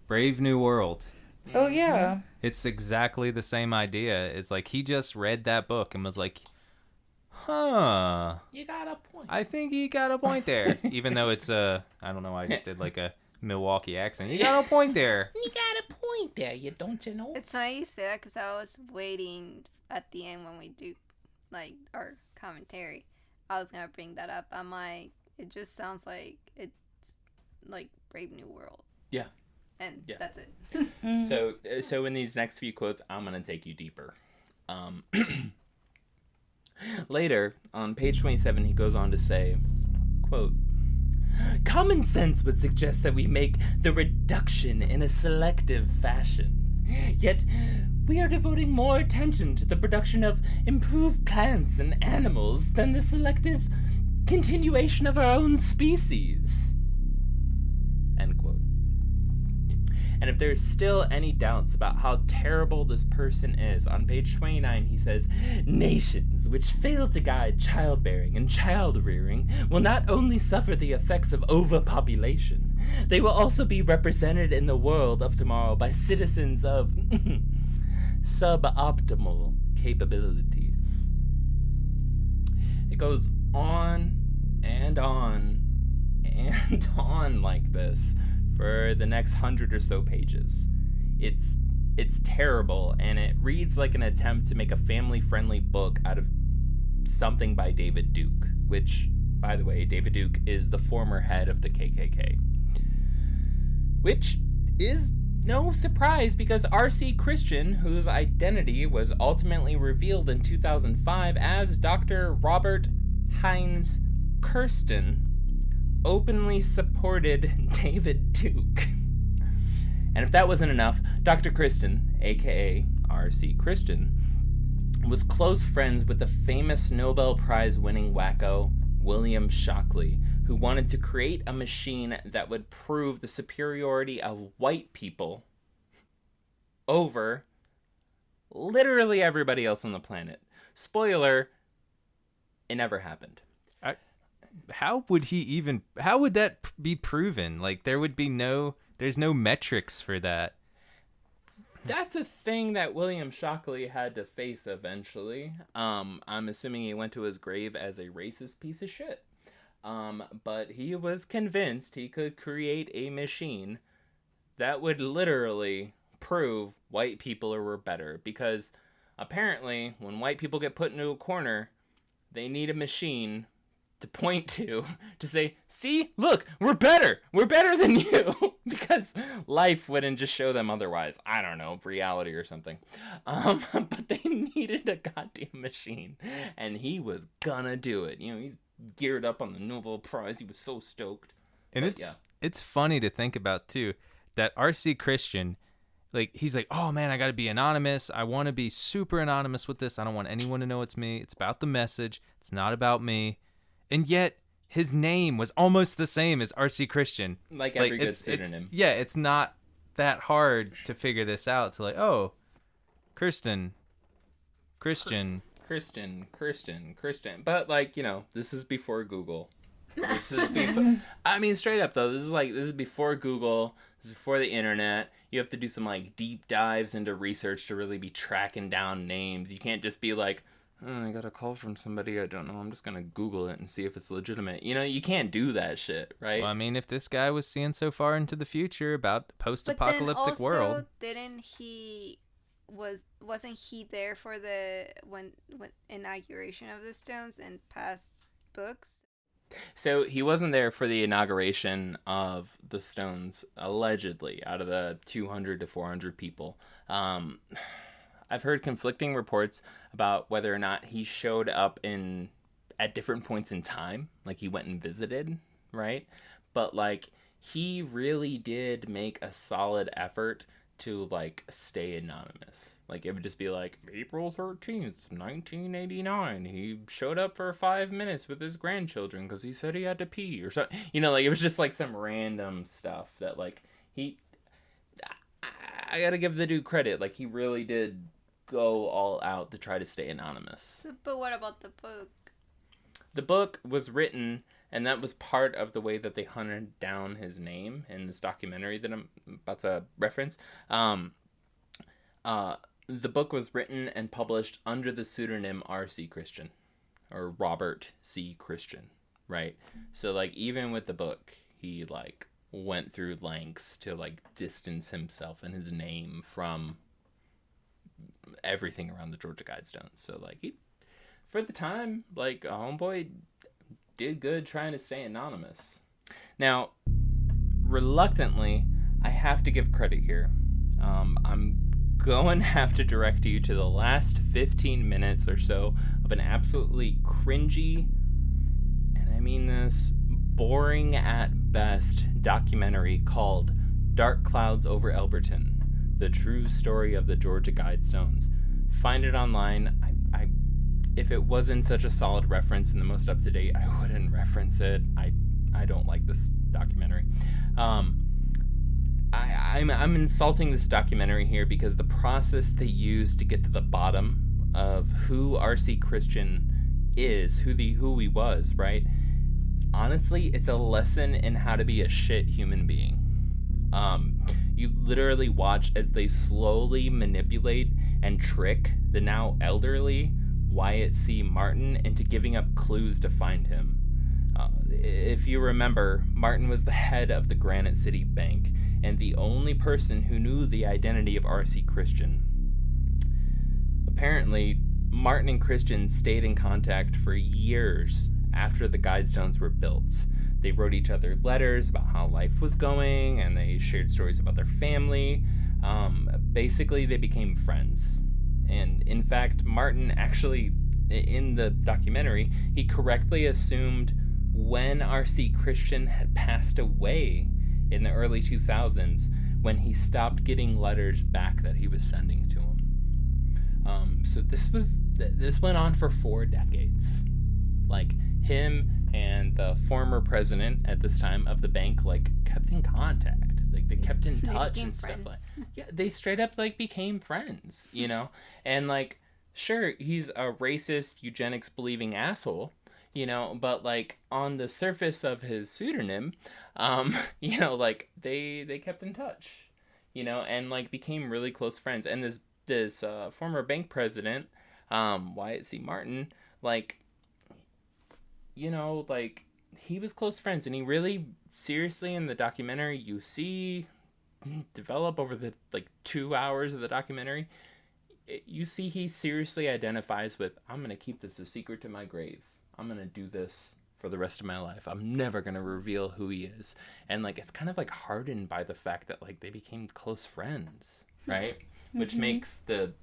S5: Brave New World.
S4: Oh, yeah.
S5: It's exactly the same idea. It's like he just read that book and was like, huh,
S1: You got a point.
S5: I think he got a point there. Even though it's I don't know why I just did like a Milwaukee accent. You got a point there.
S1: You got a point there, you know?
S3: It's funny you say that because I was waiting at the end when we do like our commentary. I was gonna bring that up. I'm like, it just sounds like it's like Brave New World.
S1: Yeah.
S3: And
S1: Yeah.
S3: that's it.
S1: So in these next few quotes, I'm going to take you deeper. Later, on page 27, he goes on to say, quote, "Common sense would suggest that we make the reduction in a selective fashion. Yet, we are devoting more attention to the production of improved plants and animals than the selective continuation of our own species." End quote. And if there's still any doubts about how terrible this person is, on page 29 he says, "Nations which fail to guide childbearing and child-rearing will not only suffer the effects of overpopulation, they will also be represented in the world of tomorrow by citizens of suboptimal capabilities." It goes on and on and on like this for the next 100 or so pages. It's terrible, and it reads like an attempt to make a family-friendly book out of something by David Duke, which, by the way, David Duke is the former head of the KKK. Which is no surprise because R.C. Christian, whose identity was ultimately revealed in 2005 as Dr. Robert Heinz Kirsten, openly supported David Duke. And if that wasn't enough, Dr. Christian, aka R.C. Christian, was close friends with the famous Nobel Prize winning wacko William Shockley, who wanted to create a machine that would prove the superiority of white people over literally everybody else on the planet. Spoiler, it never happened.
S5: How would that be proven? Like, there's no metrics for that.
S1: That's a thing that William Shockley had to face eventually. I'm assuming he went to his grave as a racist piece of shit. But he was convinced he could create a machine that would literally prove white people were better. Because apparently, when white people get put into a corner, they need a machine to point to say, see, look, we're better than you, because life wouldn't just show them otherwise. I don't know, reality or something. But they needed a goddamn machine, and he was gonna do it. You know, he's geared up on the Nobel Prize. He was so stoked.
S5: And it's funny to think about too that R.C. Christian like, he's like, oh man, I gotta be anonymous. I want to be super anonymous with this. I don't want anyone to know it's me. It's about the message. It's not about me. And yet his name was almost the same as R.C. Christian.
S1: Like every good pseudonym.
S5: It's not that hard to figure this out. To like, oh, Christian.
S1: But like, this is before Google. This is before. I mean, straight up though, this is before Google. This is before the internet. You have to do some like deep dives into research to really be tracking down names. You can't just be like, oh, I got a call from somebody I don't know. I'm just gonna Google it and see if it's legitimate. You can't do that shit, right?
S5: Well, I mean, if this guy was seeing so far into the future about the post-apocalyptic world,
S3: wasn't he there for the when inauguration of the stones and past books?
S1: So he wasn't there for the inauguration of the stones, allegedly, out of the 200 to 400 people. I've heard conflicting reports about whether or not he showed up at different points in time, like he went and visited, right? But like he really did make a solid effort to like stay anonymous. Like it would just be like April 13th, 1989. He showed up for 5 minutes with his grandchildren because he said he had to pee or something. Like it was just like some random stuff that like I gotta give the dude credit. Like he really did go all out to try to stay anonymous.
S3: But what about the book?
S1: The book was written, and that was part of the way that they hunted down his name in this documentary that I'm about to reference. The book was written and published under the pseudonym R.C. Christian, or Robert C. Christian, right? So, like, even with the book, he, like, went through lengths to, like, distance himself and his name from everything around the Georgia Guidestones. So, like, for the time, like, a homeboy did good trying to stay anonymous. Now, reluctantly, I have to give credit here. I'm going to have to direct you to the last 15 minutes or so of an absolutely cringy, and I mean this, boring at best, documentary called Dark Clouds Over Elberton, the true story of the Georgia Guidestones. Find it online. If it wasn't such a solid reference and the most up-to-date, I wouldn't reference it. I don't like this documentary. I'm insulting this documentary here because the process they used to get to the bottom of who R.C. Christian is, who he was, right? Honestly, it's a lesson in how to be a shit human being. You literally watch as they slowly manipulate and trick the now elderly Wyatt C. Martin into giving up clues to find him. If you remember, Martin was the head of the Granite City Bank and the only person who knew the identity of R.C. Christian. Apparently, Martin and Christian stayed in contact for years after the Guidestones were built. They wrote each other letters about how life was going, and they shared stories about their family. Basically, they became friends. And in fact, Martin actually, in the documentary, he correctly assumed when R.C. Christian had passed away in the early 2000s when he stopped getting letters back that he was sending to him. So this went on for 4 decades. Like, him and the former president at this time of the bank, like, kept in contact. Like, they kept in touch and stuff. Like, yeah, they straight up, like, became friends, And, like, sure, he's a racist, eugenics-believing asshole, but, like, on the surface of his pseudonym, like, they kept in touch, and, like, became really close friends. And this former bank president, Wyatt C. Martin, like, like, he was close friends, and he really, seriously, in the documentary, you see develop over the, like, 2 hours of the documentary, you see he seriously identifies with, I'm going to keep this a secret to my grave. I'm going to do this for the rest of my life. I'm never going to reveal who he is. And, like, it's kind of, like, hardened by the fact that, like, they became close friends, right? Mm-hmm. Which makes the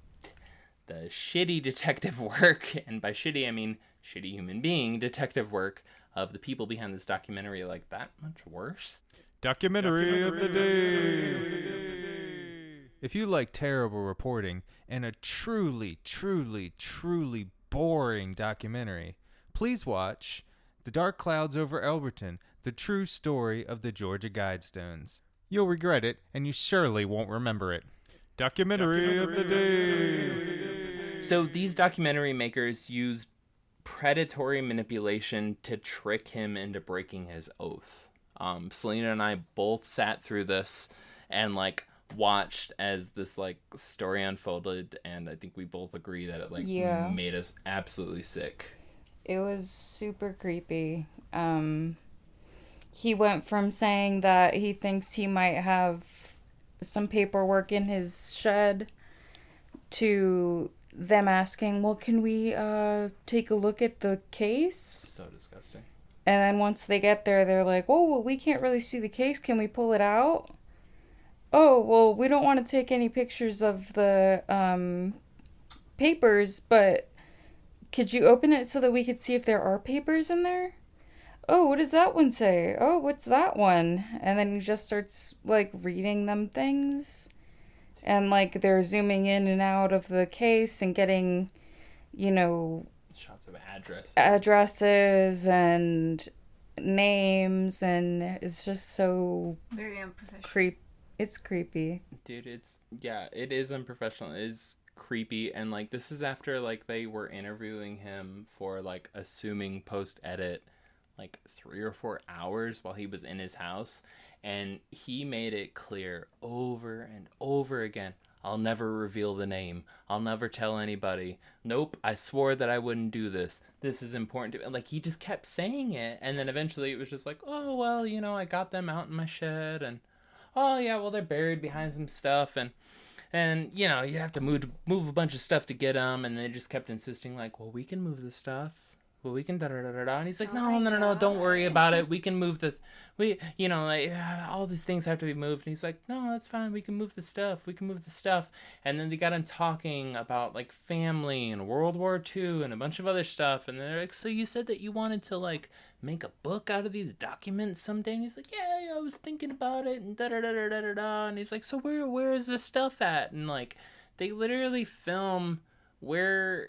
S1: shitty detective work, and by shitty I mean shitty human being detective work of the people behind this documentary, like, that much worse.
S5: Documentary of the day. If you like terrible reporting and a truly, truly, truly boring documentary, please watch The Dark Clouds Over Elberton, the true story of the Georgia Guidestones. You'll regret it, and you surely won't remember it. Documentary of the day.
S1: So these documentary makers used predatory manipulation to trick him into breaking his oath. Selena and I both sat through this and like watched as this like story unfolded, and I think we both agree that it like made us absolutely sick.
S4: It was super creepy. He went from saying that he thinks he might have some paperwork in his shed to them asking, well, can we take a look at the case?
S1: So disgusting.
S4: And then once they get there, they're like, oh, well, we can't really see the case. Can we pull it out? Oh, well, we don't want to take any pictures of the papers, but could you open it so that we could see if there are papers in there? Oh, what does that one say? Oh, what's that one? And then he just starts, like, reading them things. And, like, they're zooming in and out of the case and getting, you know...
S1: shots of addresses.
S4: Addresses and names, and it's just so...
S3: very unprofessional.
S4: It's creepy.
S1: Dude, it is unprofessional. It is creepy, and, like, this is after, like, they were interviewing him for, like, assuming post-edit, like, 3 or 4 hours while he was in his house, and he made it clear over and over again, I'll never reveal the name. I'll never tell anybody. Nope, I swore that I wouldn't do this. This is important to me. Like, he just kept saying it, and then eventually it was just like, oh, well, you know, I got them out in my shed, and, oh, yeah, well, they're buried behind some stuff, and you know, you'd have to move a bunch of stuff to get them, and they just kept insisting, like, well, we can move the stuff. Well, we can da-da-da-da-da. And he's like, no, don't worry about it. We can move you know, like, all these things have to be moved. And he's like, no, that's fine. We can move the stuff. And then they got him talking about, like, family and World War II and a bunch of other stuff. And they're like, so you said that you wanted to, like, make a book out of these documents someday? And he's like, yeah, I was thinking about it and da-da-da-da-da-da. And he's like, so where is this stuff at? And, like, they literally film where...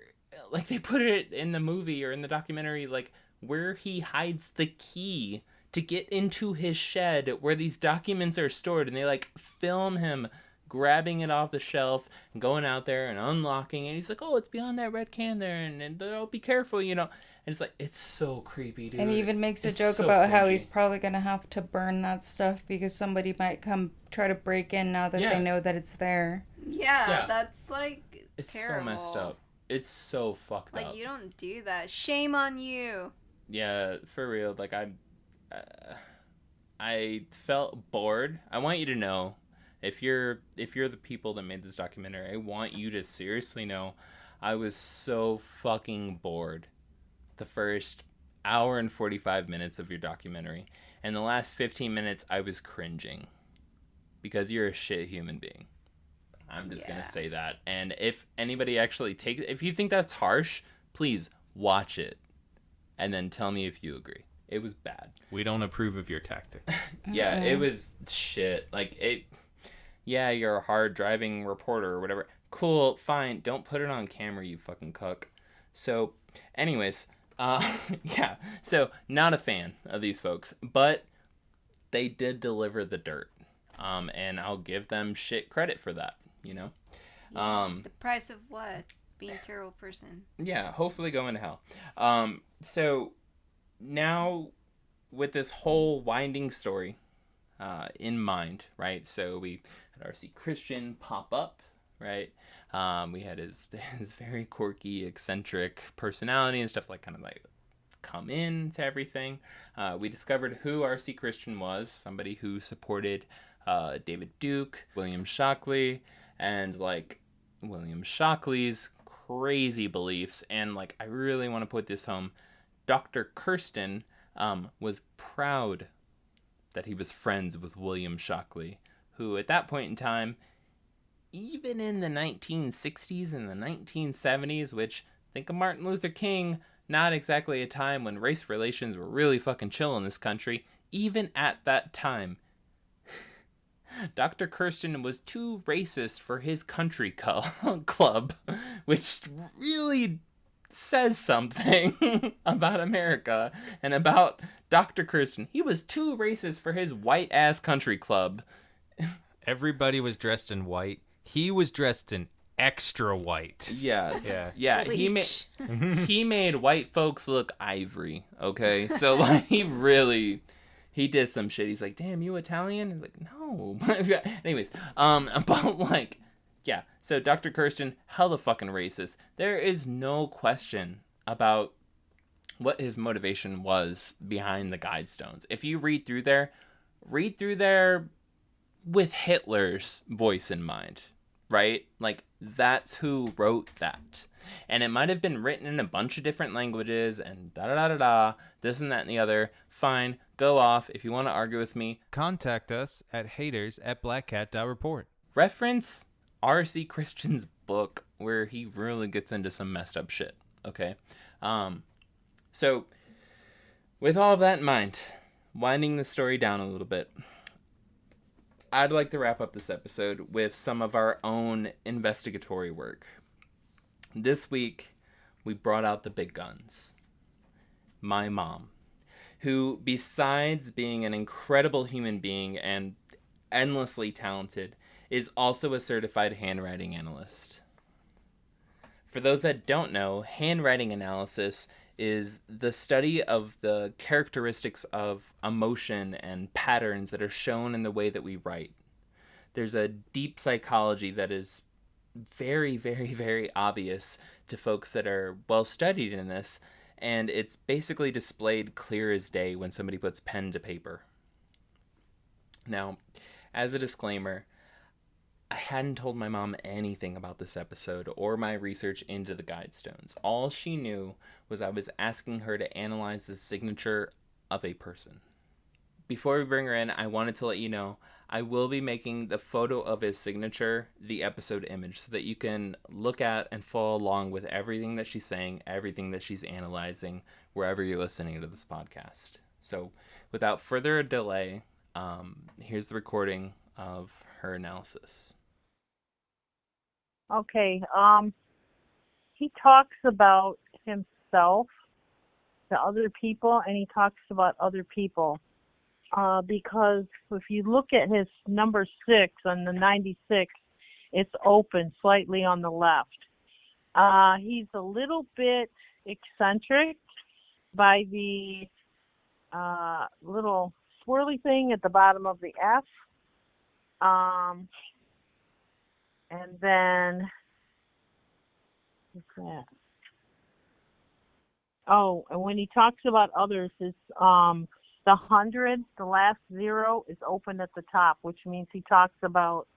S1: like, they put it in the movie or in the documentary, like, where he hides the key to get into his shed where these documents are stored. And they, like, film him grabbing it off the shelf and going out there and unlocking it. And he's like, oh, it's behind that red can there. And oh, be careful, you know. And it's like, it's so creepy, dude.
S4: And he even makes a joke about how he's probably going to have to burn that stuff because somebody might come try to break in now that they know that it's there.
S3: Yeah, that's, like,
S1: it's
S3: terrible.
S1: So messed up. It's so fucked up.
S3: Like, you don't do that. Shame on you.
S1: Yeah, for real. Like, I felt bored. I want you to know, if you're the people that made this documentary, I want you to seriously know, I was so fucking bored the first hour and 45 minutes of your documentary. And the last 15 minutes, I was cringing. Because you're a shit human being. I'm just going to say that. And if anybody actually if you think that's harsh, please watch it. And then tell me if you agree. It was bad.
S5: We don't approve of your tactics.
S1: Yeah, it was shit. Like, you're a hard driving reporter or whatever. Cool, fine. Don't put it on camera, you fucking cuck. So, anyways, yeah. So, not a fan of these folks. But they did deliver the dirt. And I'll give them shit credit for that. You know,
S3: the price of what? Being a terrible person. Yeah,
S1: hopefully going to hell. So now with this whole winding story in mind, right? So we had R.C. Christian pop up, right? We had his very quirky, eccentric personality and stuff, like, kind of like come in to everything. We discovered who R.C. Christian was, somebody who supported David Duke, William Shockley, and, like, William Shockley's crazy beliefs. And, like, I really want to put this home. Dr. Kirsten was proud that he was friends with William Shockley, who at that point in time, even in the 1960s and the 1970s, which, think of Martin Luther King, not exactly a time when race relations were really fucking chill in this country, even at that time, Dr. Kirsten was too racist for his country club, which really says something about America and about Dr. Kirsten. He was too racist for his white-ass country club.
S5: Everybody was dressed in white. He was dressed in extra white.
S1: Yes.
S5: Yeah.
S3: Bleach.
S1: He made white folks look ivory, okay? So, like, he did some shit. He's like, damn, you Italian? He's like, no. Anyways, but, like, yeah. So, Dr. Kirsten, hella fucking racist. There is no question about what his motivation was behind the Guidestones. If you read through there with Hitler's voice in mind, right? Like, that's who wrote that. And it might have been written in a bunch of different languages and da-da-da-da-da, this and that and the other. Fine, go off. If you want to argue with me,
S5: Contact us at haters@blackcat.report.
S1: reference R.C. Christian's book where he really gets into some messed up shit, okay? So, with all of that in mind, winding the story down a little bit, I'd like to wrap up this episode with some of our own investigatory work. This week, we brought out the big guns. My mom, who, besides being an incredible human being and endlessly talented, is also a certified handwriting analyst. For those that don't know, handwriting analysis is the study of the characteristics of emotion and patterns that are shown in the way that we write. There's a deep psychology that is very, very, very obvious to folks that are well studied in this, and it's basically displayed clear as day when somebody puts pen to paper. Now, as a disclaimer, I hadn't told my mom anything about this episode or my research into the Guidestones. All she knew was I was asking her to analyze the signature of a person. Before we bring her in, I wanted to let you know I will be making the photo of his signature the episode image so that you can look at and follow along with everything that she's saying, everything that she's analyzing, wherever you're listening to this podcast. So without further delay, here's the recording of her analysis.
S6: Okay, he talks about himself to other people, and he talks about other people. Because if you look at his number 6 on the 96, it's open slightly on the left. He's a little bit eccentric by the little swirly thing at the bottom of the F. And then, what's that? Oh, and when he talks about others, it's the 100, the last 0 is open at the top, which means he talks about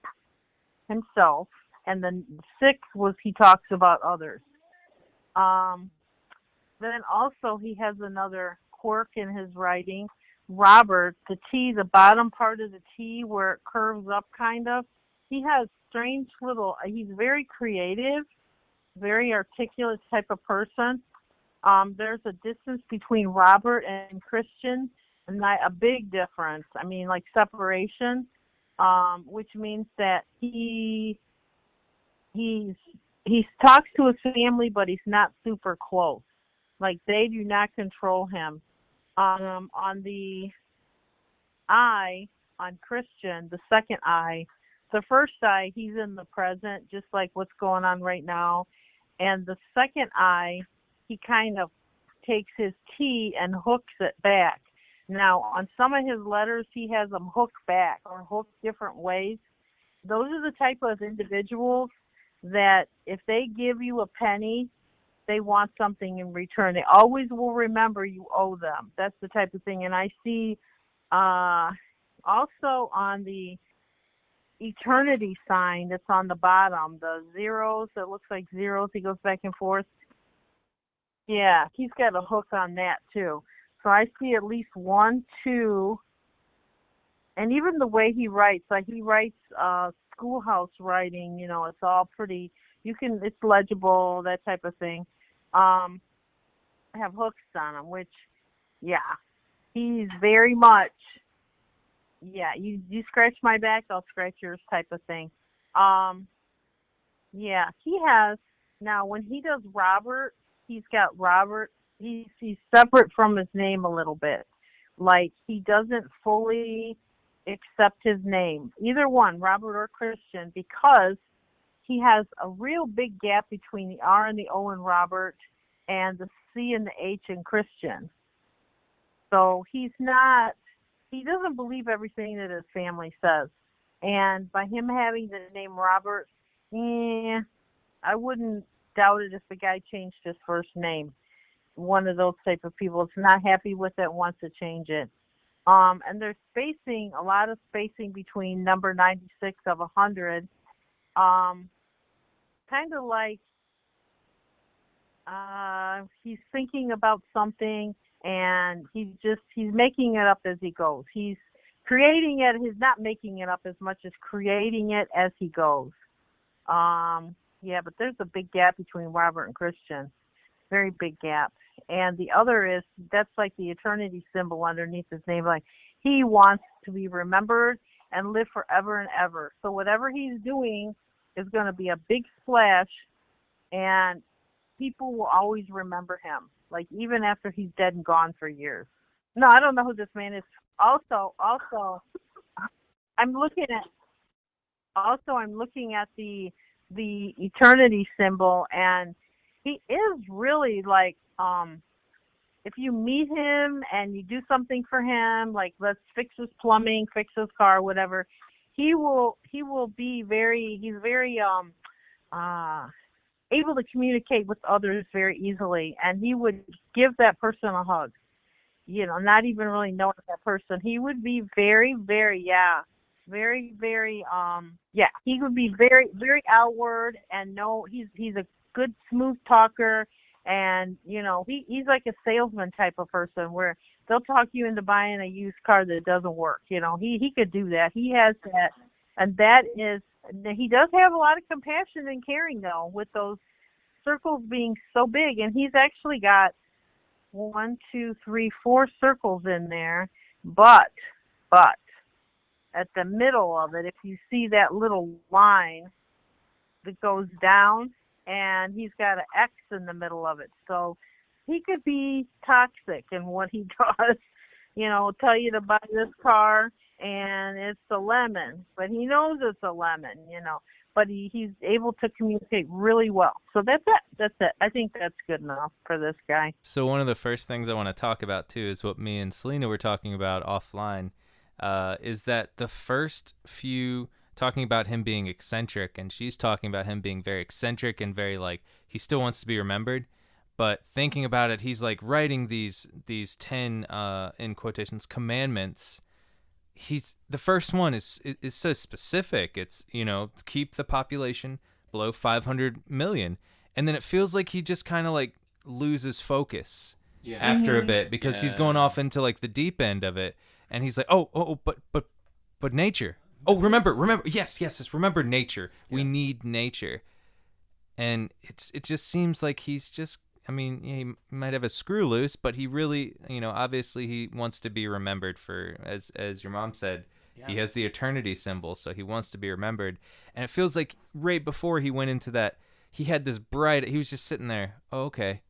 S6: himself. And then 6 was he talks about others. Then also he has another quirk in his writing. Robert, the T, the bottom part of the T where it curves up kind of, he has strange little, he's very creative, very articulate type of person. There's a distance between Robert and Christian, and a big difference. I mean, like separation, which means that he talks to his family, but he's not super close. Like, they do not control him. On the I, on Christian, the second I, the first I, he's in the present, just like what's going on right now. And the second I, he kind of takes his T and hooks it back. Now, on some of his letters, he has them hooked back or hooked different ways. Those are the type of individuals that if they give you a penny, they want something in return. They always will remember you owe them. That's the type of thing. And I see also on the eternity sign that's on the bottom, the zeros, that looks like zeros, he goes back and forth. Yeah, he's got a hook on that too. So I see at least 1, 2, and even the way he writes, like he writes schoolhouse writing, it's all pretty, it's legible, that type of thing. Have hooks on him, which, yeah, he's very much Yeah, you scratch my back, I'll scratch yours type of thing. Yeah, he has now when he does Robert, he's got Robert. He's separate from his name a little bit. Like he doesn't fully accept his name, either one, Robert or Christian, because he has a real big gap between the R and the O in Robert and the C and the H in Christian. So he doesn't believe everything that his family says. And by him having the name Robert, I wouldn't doubt it if the guy changed his first name. One of those type of people that's not happy with it, wants to change it. And there's a lot of spacing between number 96 of 100. Kind of like he's thinking about something and he's making it up as he goes. He's creating it. He's not making it up as much as creating it as he goes. Yeah, but there's a big gap between Robert and Christian. Very big gap. And the other that's like the eternity symbol underneath his name. Like he wants to be remembered and live forever and ever. So whatever he's doing is going to be a big splash, and people will always remember him. Like even after he's dead and gone for years. No, I don't know who this man is. Also, I'm looking at the eternity symbol, and he is really like, if you meet him and you do something for him, like let's fix his plumbing, fix his car, whatever, he's very able to communicate with others very easily, and he would give that person a hug, not even really knowing that person. He would be very, very, very, very, he would be very, very outward, and he's a good, smooth talker, and, he's like a salesman type of person where they'll talk you into buying a used car that doesn't work. He could do that. He has that, and he does have a lot of compassion and caring, though, with those circles being so big, and he's actually got 1, 2, 3, 4 circles in there, but at the middle of it, if you see that little line that goes down, and he's got an X in the middle of it. So he could be toxic in what he does. Tell you to buy this car, and it's a lemon, but he knows it's a lemon, but he's able to communicate really well. So that's it. I think that's good enough for this guy.
S5: So one of the first things I want to talk about, too, is what me and Selena were talking about offline, is that the first few, talking about him being eccentric, and she's talking about him being very eccentric and very, like, he still wants to be remembered, but thinking about it, he's, like, writing these 10, in quotations, commandments. The first one is so specific. It's, keep the population below 500 million. And then it feels like he just kind of like loses focus after a bit, because he's going off into like the deep end of it. And he's like, but nature. Oh, remember. Yes. Remember nature. Yeah. We need nature. And it just seems like he's just, he might have a screw loose, but he really, obviously he wants to be remembered for, as your mom said, he has the eternity symbol, so he wants to be remembered. And it feels like right before he went into that, he had this he was just sitting there, oh, okay,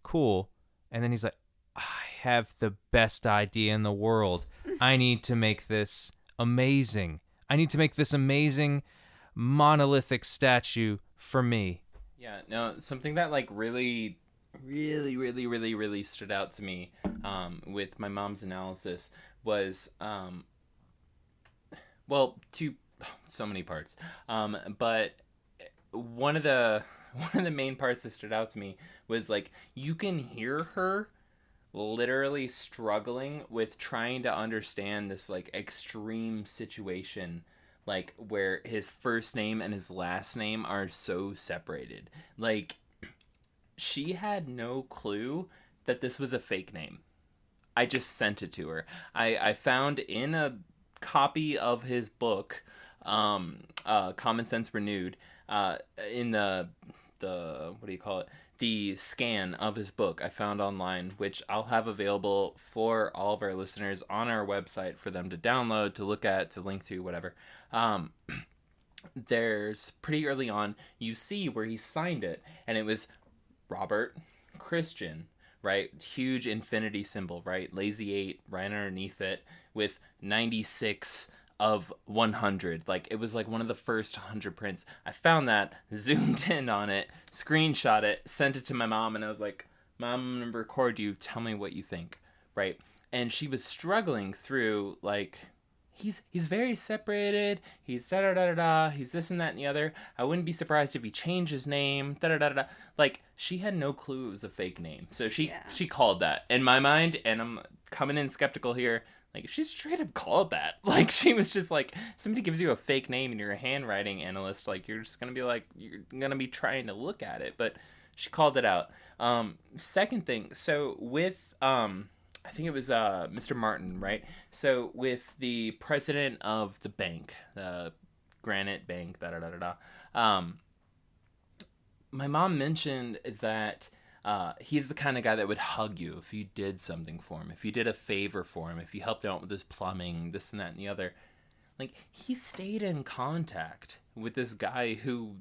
S5: cool. And then he's like, I have the best idea in the world. I need to make this amazing. I need to make this amazing monolithic statue for me.
S1: Yeah, no, something that like really stood out to me with my mom's analysis was so many parts, but one of the main parts that stood out to me was like you can hear her literally struggling with trying to understand this like extreme situation, like where his first name and his last name are so separated. Like she had no clue that this was a fake name. I just sent it to her. I found in a copy of his book, Common Sense Renewed, in the what do you call it? the scan of his book I found online, which I'll have available for all of our listeners on our website for them to download, to look at, to link to, whatever. There's pretty early on, you see where he signed it, and it was Robert Christian, right? Huge infinity symbol, right? Lazy 8 right underneath it with 96 of 100. Like, it was like one of the first 100 prints. I found that, zoomed in on it, screenshot it, sent it to my mom, and I was like, Mom, I'm gonna record you, tell me what you think, right? And she was struggling through, like, he's very separated, he's da-da-da-da-da, he's this and that and the other. I wouldn't be surprised if he changed his name, da-da-da-da-da. Like, she had no clue it was a fake name. So she called that. In my mind, and I'm coming in skeptical here, like, she straight up called that. Like, she was just like, somebody gives you a fake name and you're a handwriting analyst, like, you're just gonna be like, you're gonna be trying to look at it. But she called it out. Second thing, so with, I think it was Mr. Martin, right? So with the president of the bank, the Granite Bank, da-da-da-da-da, my mom mentioned that he's the kind of guy that would hug you if you did something for him, if you did a favor for him, if you helped out with his plumbing, this and that and the other. Like, he stayed in contact with this guy who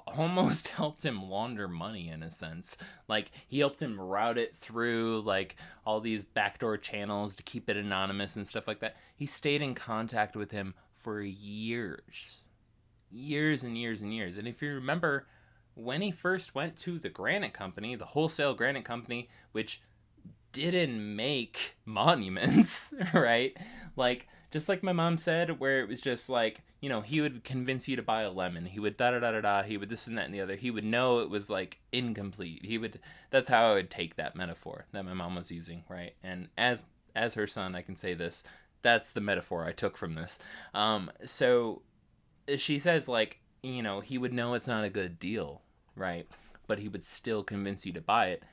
S1: almost helped him launder money, in a sense. Like, he helped him route it through, like, all these backdoor channels to keep it anonymous and stuff like that. He stayed in contact with him for years. Years and years and years. And if you remember, when he first went to the granite company, the wholesale granite company, which didn't make monuments, right? Like, just like my mom said, where it was just like, you know, he would convince you to buy a lemon. He would da-da-da-da-da. He would this and that and the other. He would know it was, like, incomplete. That's how I would take that metaphor that my mom was using, right? And as her son, I can say this. That's the metaphor I took from this. So she says, like, you know, he would know it's not a good deal, right? But he would still convince you to buy it.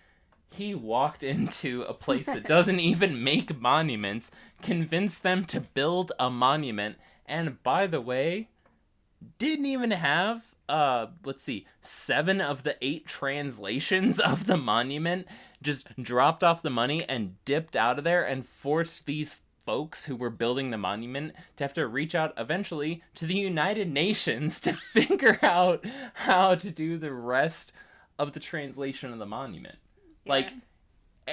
S1: He walked into a place that doesn't even make monuments, convinced them to build a monument, and by the way, didn't even have, 7 of the 8 translations of the monument, just dropped off the money and dipped out of there and forced these folks who were building the monument to have to reach out eventually to the United Nations to figure out how to do the rest of the translation of the monument. Yeah. Like,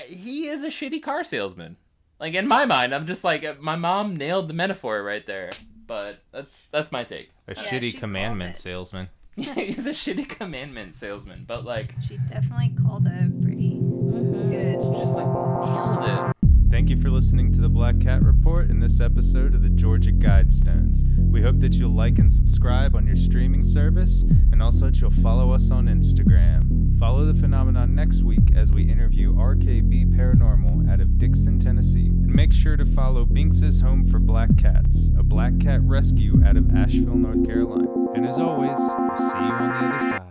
S1: he is a shitty car salesman. Like, in my mind, I'm just like, my mom nailed the metaphor right there. But that's my take.
S5: A shitty commandment salesman.
S1: He's a shitty commandment salesman. But, like,
S3: she definitely called it pretty good.
S1: Just, like, nailed it.
S5: Thank you for listening to the Black Cat Report in this episode of the Georgia Guidestones. We hope that you'll like and subscribe on your streaming service, and also that you'll follow us on Instagram. Follow the phenomenon next week as we interview RKB Paranormal out of Dixon, Tennessee. And make sure to follow Binks' Home for Black Cats, a black cat rescue out of Asheville, North Carolina. And as always, we'll see you on the other side.